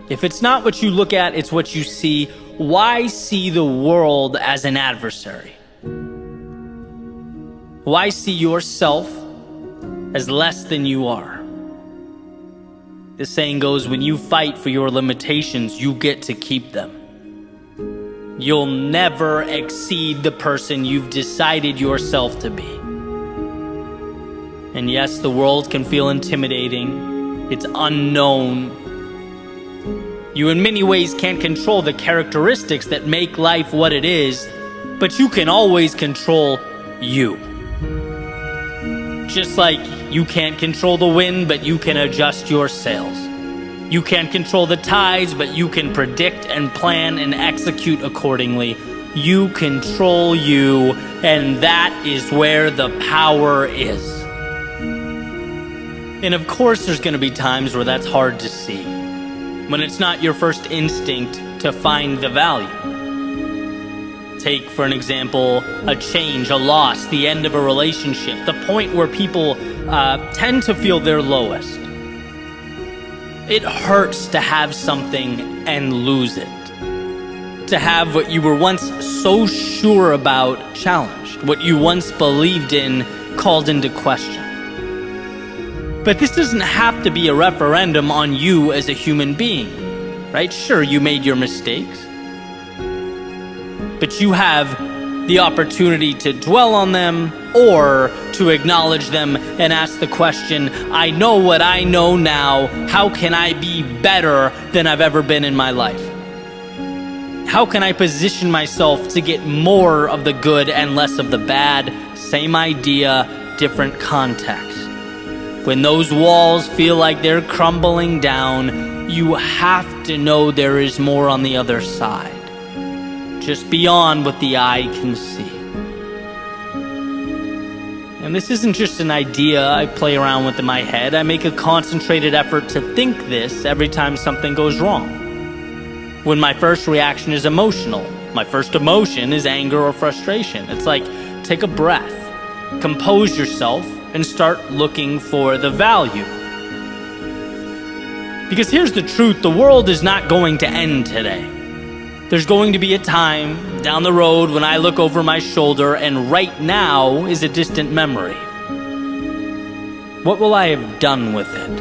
If it's not what you look at, it's what you see. Why see the world as an adversary? Why see yourself as less than you are? The saying goes, when you fight for your limitations, you get to keep them. You'll never exceed the person you've decided yourself to be. And yes, the world can feel intimidating. It's unknown. You in many ways can't control the characteristics that make life what it is, but you can always control you. Just like you can't control the wind, but you can adjust your sails. You can't control the tides, but you can predict and plan and execute accordingly. You control you, and that is where the power is. And of course, there's going to be times where that's hard to see, when it's not your first instinct to find the value. Take, for an example, a change, a loss, the end of a relationship, the point where people tend to feel their lowest. It hurts to have something and lose it. To have what you were once so sure about challenged, what you once believed in called into question. But this doesn't have to be a referendum on you as a human being, right? Sure, you made your mistakes, but you have the opportunity to dwell on them or to acknowledge them and ask the question, I know what I know now. How can I be better than I've ever been in my life? How can I position myself to get more of the good and less of the bad? Same idea, different context. When those walls feel like they're crumbling down, you have to know there is more on the other side, just beyond what the eye can see. And this isn't just an idea I play around with in my head. I make a concentrated effort to think this every time something goes wrong. When my first reaction is emotional, my first emotion is anger or frustration. It's like, take a breath, compose yourself, and start looking for the value. Because here's the truth, the world is not going to end today. There's going to be a time down the road when I look over my shoulder and right now is a distant memory. What will I have done with it?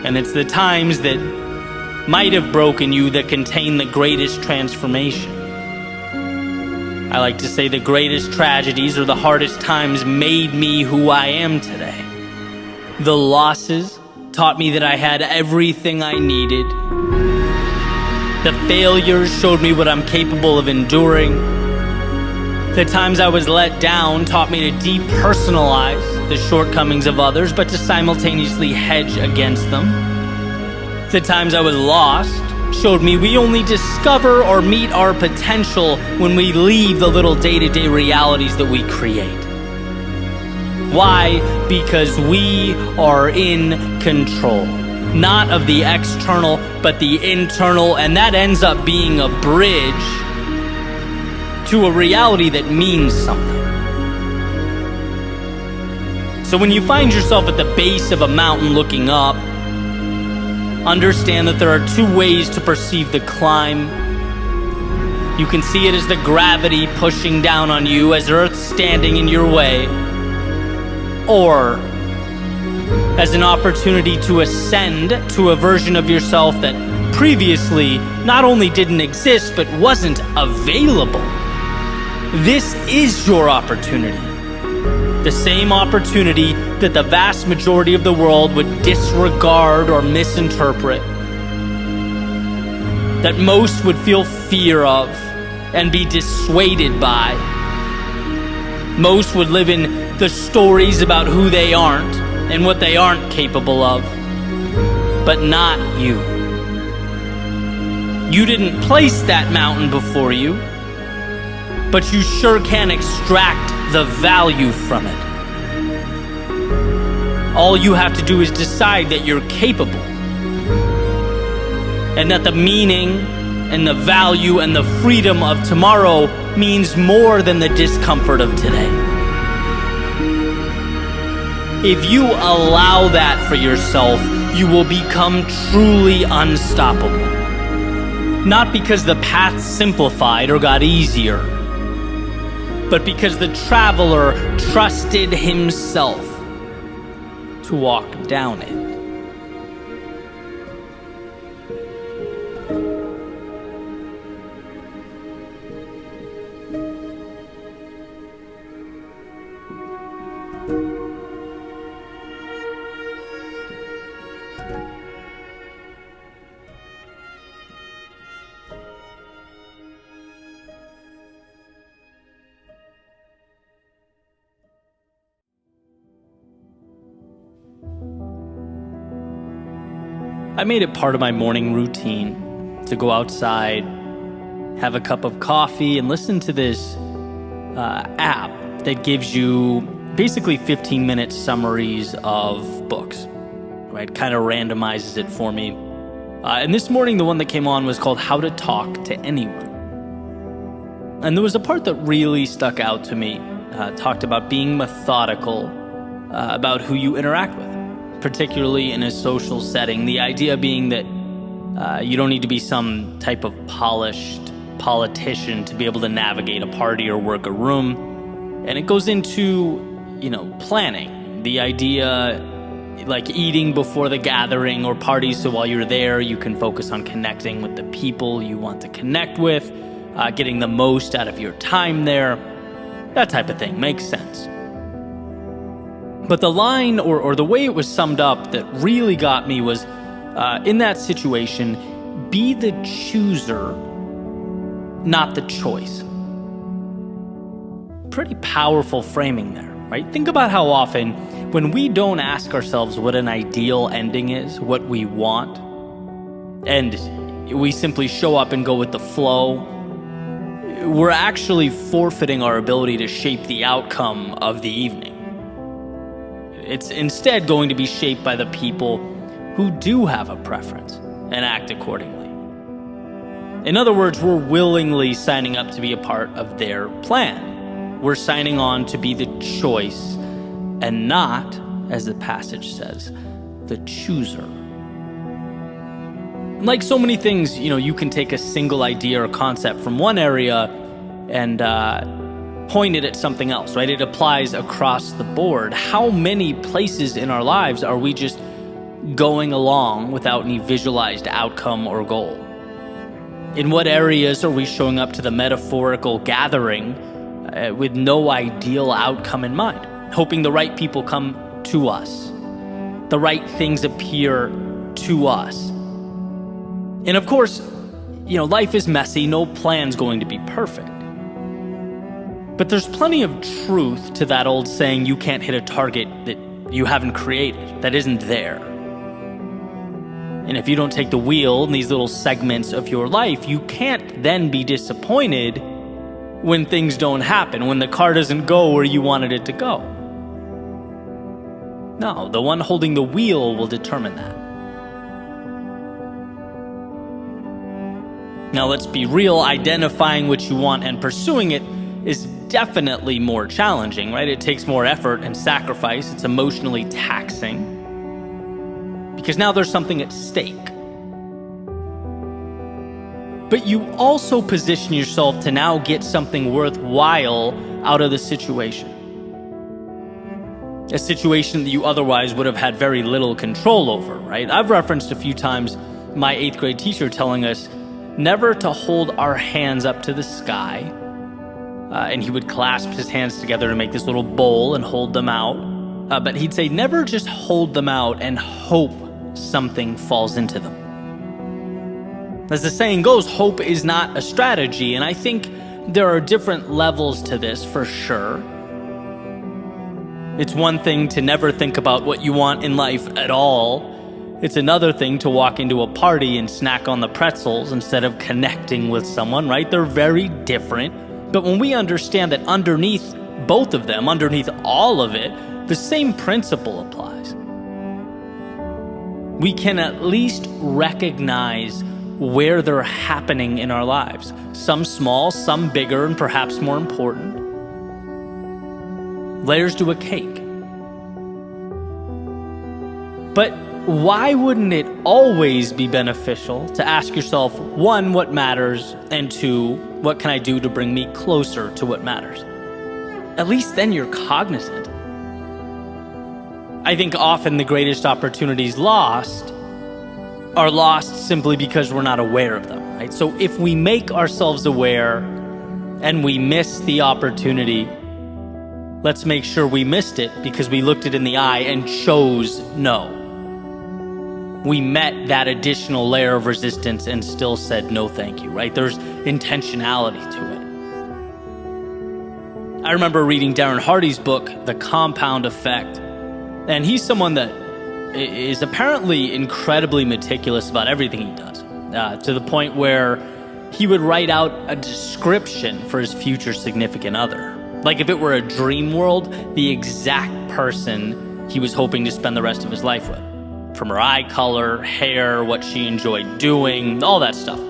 And it's the times that might have broken you that contain the greatest transformation. I like to say the greatest tragedies or the hardest times made me who I am today. The losses taught me that I had everything I needed. The failures showed me what I'm capable of enduring. The times I was let down taught me to depersonalize the shortcomings of others, but to simultaneously hedge against them. The times I was lost showed me we only discover or meet our potential when we leave the little day-to-day realities that we create. Why? Because we are in control. Not of the external, but the internal, and that ends up being a bridge to a reality that means something. So when you find yourself at the base of a mountain looking up, understand that there are two ways to perceive the climb. You can see it as the gravity pushing down on you, as Earth standing in your way, or as an opportunity to ascend to a version of yourself that previously not only didn't exist, but wasn't available. This is your opportunity. The same opportunity that the vast majority of the world would disregard or misinterpret. That most would feel fear of and be dissuaded by. Most would live in the stories about who they aren't and what they aren't capable of. But not you. You didn't place that mountain before you, but you sure can extract the value from it. All you have to do is decide that you're capable, and that the meaning and the value and the freedom of tomorrow means more than the discomfort of today. If you allow that for yourself, you will become truly unstoppable. Not because the path simplified or got easier, but because the traveler trusted himself to walk down it. I made it part of my morning routine to go outside, have a cup of coffee, and listen to this app that gives you basically 15-minute summaries of books. Right? Kind of randomizes it for me. And this morning, the one that came on was called How to Talk to Anyone. And there was a part that really stuck out to me. Talked about being methodical about who you interact with, particularly in a social setting. The idea being that you don't need to be some type of polished politician to be able to navigate a party or work a room. And it goes into, planning. The idea, like eating before the gathering or party, so while you're there, you can focus on connecting with the people you want to connect with, getting the most out of your time there. That type of thing makes sense. But the line or the way it was summed up that really got me was, in that situation, be the chooser, not the choice. Pretty powerful framing there, right? Think about how often when we don't ask ourselves what an ideal ending is, what we want, and we simply show up and go with the flow, we're actually forfeiting our ability to shape the outcome of the evening. It's instead going to be shaped by the people who do have a preference and act accordingly. In other words, we're willingly signing up to be a part of their plan. We're signing on to be the choice and not, as the passage says, the chooser. Like so many things, you can take a single idea or concept from one area and point it at something else, right? It applies across the board. How many places in our lives are we just going along without any visualized outcome or goal? In what areas are we showing up to the metaphorical gathering with no ideal outcome in mind, hoping the right people come to us? the right things appear to us. And of course, life is messy. No plan's going to be perfect. But there's plenty of truth to that old saying, you can't hit a target that you haven't created, that isn't there. And if you don't take the wheel in these little segments of your life, you can't then be disappointed when things don't happen, when the car doesn't go where you wanted it to go. No, the one holding the wheel will determine that. Now, let's be real, identifying what you want and pursuing it is definitely more challenging, right? It takes more effort and sacrifice. It's emotionally taxing because now there's something at stake. But you also position yourself to now get something worthwhile out of the situation. A situation that you otherwise would have had very little control over, right? I've referenced a few times my 8th grade teacher telling us never to hold our hands up to the sky. And he would clasp his hands together to make this little bowl and hold them out. But he'd say, never just hold them out and hope something falls into them. As the saying goes, hope is not a strategy. And I think there are different levels to this for sure. It's one thing to never think about what you want in life at all. It's another thing to walk into a party and snack on the pretzels instead of connecting with someone, right? They're very different. But when we understand that underneath both of them, underneath all of it, the same principle applies. We can at least recognize where they're happening in our lives. Some small, some bigger, and perhaps more important. Layers to a cake. But why wouldn't it always be beneficial to ask yourself, 1, what matters, and 2, what can I do to bring me closer to what matters? At least then you're cognizant. I think often the greatest opportunities lost are lost simply because we're not aware of them, right? So if we make ourselves aware and we miss the opportunity, let's make sure we missed it because we looked it in the eye and chose no. We met that additional layer of resistance and still said no thank you, right? There's intentionality to it. I remember reading Darren Hardy's book, The Compound Effect, and he's someone that is apparently incredibly meticulous about everything he does, to the point where he would write out a description for his future significant other. Like if it were a dream world, the exact person he was hoping to spend the rest of his life with. From her eye color, hair, what she enjoyed doing, all that stuff.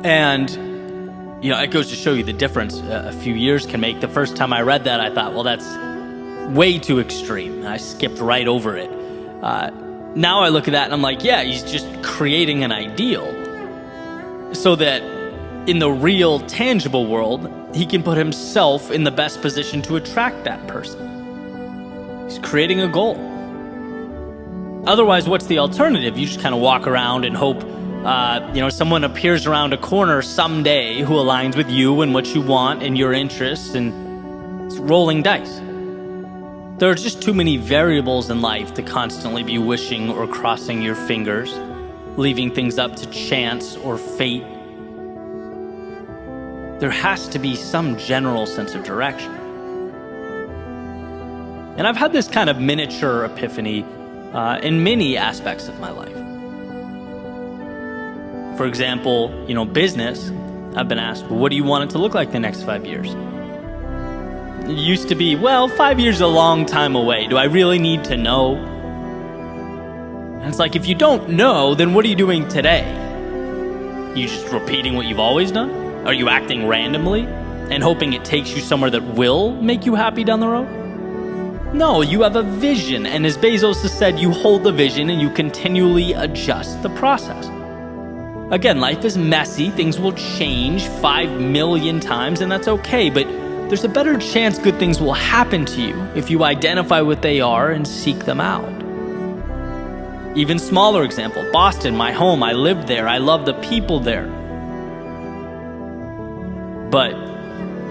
And, it goes to show you the difference a few years can make. The first time I read that, I thought, well, that's way too extreme. I skipped right over it. Now I look at that and I'm like, yeah, he's just creating an ideal so that in the real, tangible world, he can put himself in the best position to attract that person. He's creating a goal. Otherwise, what's the alternative? You just kind of walk around and hope, someone appears around a corner someday who aligns with you and what you want and your interests, and it's rolling dice. There are just too many variables in life to constantly be wishing or crossing your fingers, leaving things up to chance or fate. There has to be some general sense of direction. And I've had this kind of miniature epiphany in many aspects of my life. For example, business, I've been asked, well, what do you want it to look like the next 5 years? It used to be, 5 years is a long time away. Do I really need to know? And it's like, if you don't know, then what are you doing today? You just repeating what you've always done? Are you acting randomly and hoping it takes you somewhere that will make you happy down the road? No, you have a vision, and as Bezos has said, you hold the vision and you continually adjust the process. Again, life is messy, things will change 5 million times, and that's okay, but there's a better chance good things will happen to you if you identify what they are and seek them out. Even smaller example, Boston, my home, I lived there, I love the people there. But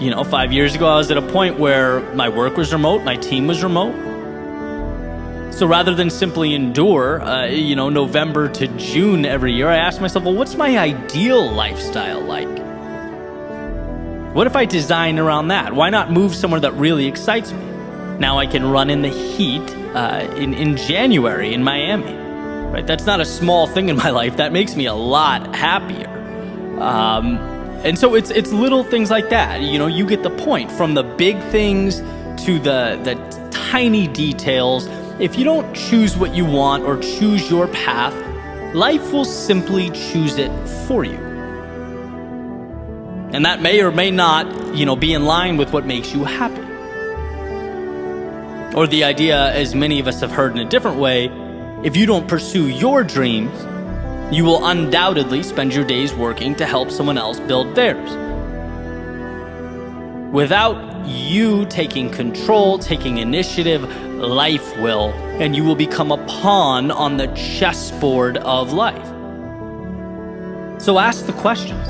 5 years ago, I was at a point where my work was remote, my team was remote. So rather than simply endure, November to June every year, I asked myself, well, what's my ideal lifestyle like? What if I design around that? Why not move somewhere that really excites me? Now I can run in the heat in January in Miami, right? That's not a small thing in my life. That makes me a lot happier. And so it's little things like that. You get the point. From the big things to the tiny details. If you don't choose what you want or choose your path, life will simply choose it for you. And that may or may not, be in line with what makes you happy. Or the idea, as many of us have heard in a different way, if you don't pursue your dreams, you will undoubtedly spend your days working to help someone else build theirs. Without you taking control, taking initiative, life will, and you will become a pawn on the chessboard of life. So ask the questions.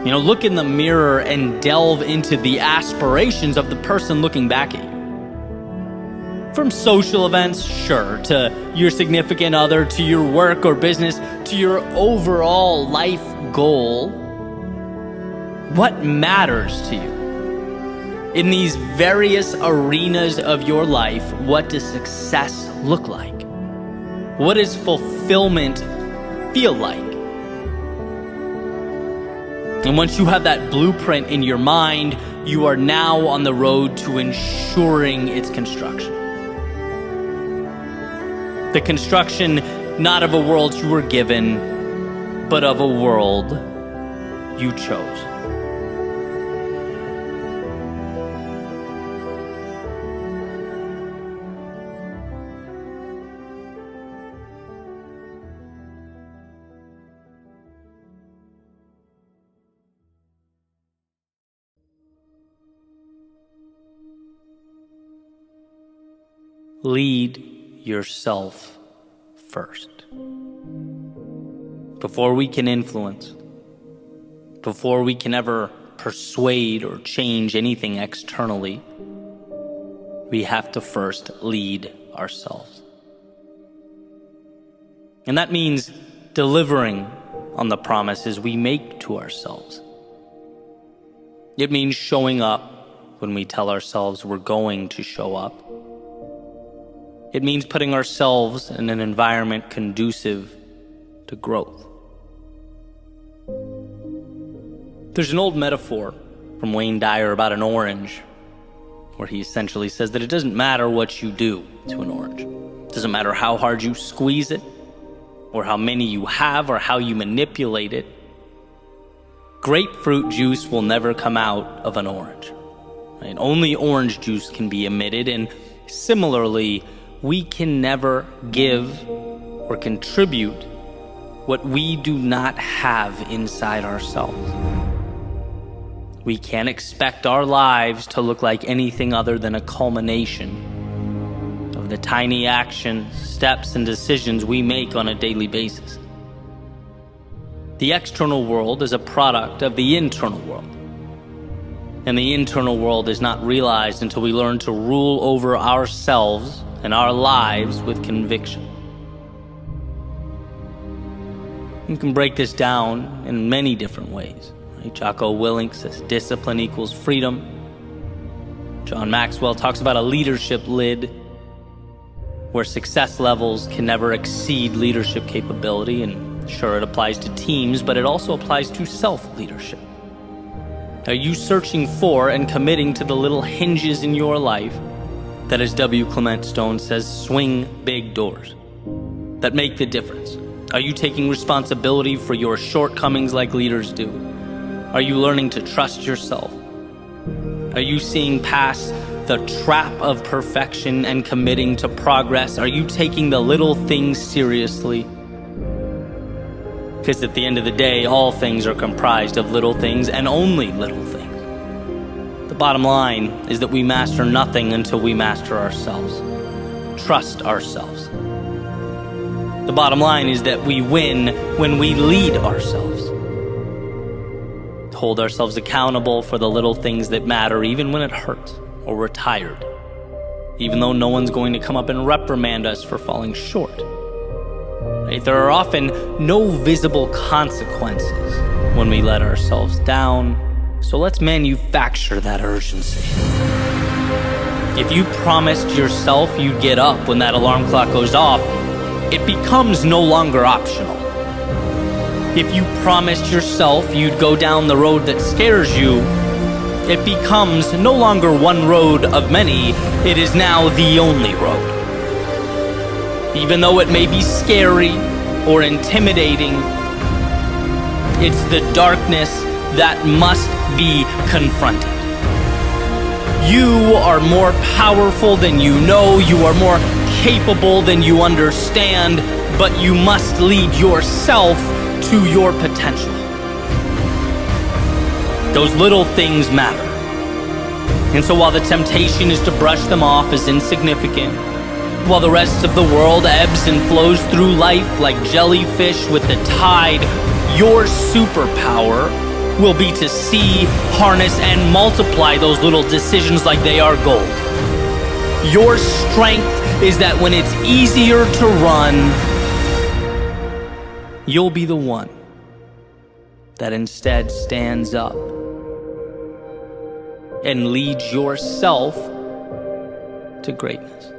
Look in the mirror and delve into the aspirations of the person looking back at you. From social events, sure, to your significant other, to your work or business, to your overall life goal. What matters to you? In these various arenas of your life, what does success look like? What does fulfillment feel like? And once you have that blueprint in your mind, you are now on the road to ensuring its construction. The construction not of a world you were given, but of a world you chose. Lead yourself first. Before we can influence, before we can ever persuade or change anything externally, we have to first lead ourselves. And that means delivering on the promises we make to ourselves. It means showing up when we tell ourselves we're going to show up. It means putting ourselves in an environment conducive to growth. There's an old metaphor from Wayne Dyer about an orange, where he essentially says that it doesn't matter what you do to an orange. It doesn't matter how hard you squeeze it, or how many you have, or how you manipulate it. Grapefruit juice will never come out of an orange. Right? Only orange juice can be emitted, and similarly, we can never give or contribute what we do not have inside ourselves. We can't expect our lives to look like anything other than a culmination of the tiny actions, steps, and decisions we make on a daily basis. The external world is a product of the internal world. And the internal world is not realized until we learn to rule over ourselves and our lives with conviction. You can break this down in many different ways. Right? Jocko Willink says discipline equals freedom. John Maxwell talks about a leadership lid, where success levels can never exceed leadership capability. And sure, it applies to teams, but it also applies to self-leadership. Are you searching for and committing to the little hinges in your life that, as W. Clement Stone says, swing big doors, that make the difference? Are you taking responsibility for your shortcomings like leaders do? Are you learning to trust yourself? Are you seeing past the trap of perfection and committing to progress? Are you taking the little things seriously? Because at the end of the day, all things are comprised of little things and only little things. The bottom line is that we master nothing until we master ourselves. Trust ourselves. The bottom line is that we win when we lead ourselves. Hold ourselves accountable for the little things that matter, even when it hurts or we're tired. even though no one's going to come up and reprimand us for falling short. Right? There are often no visible consequences when we let ourselves down, so let's manufacture that urgency. If you promised yourself you'd get up when that alarm clock goes off, it becomes no longer optional. If you promised yourself you'd go down the road that scares you, it becomes no longer one road of many, it is now the only road. Even though it may be scary or intimidating, it's the darkness that must be confronted. You are more powerful than you know, you are more capable than you understand, but you must lead yourself to your potential. Those little things matter. And so while the temptation is to brush them off as insignificant, while the rest of the world ebbs and flows through life like jellyfish with the tide, your superpower will be to see, harness, and multiply those little decisions like they are gold. Your strength is that when it's easier to run, you'll be the one that instead stands up and leads yourself to greatness.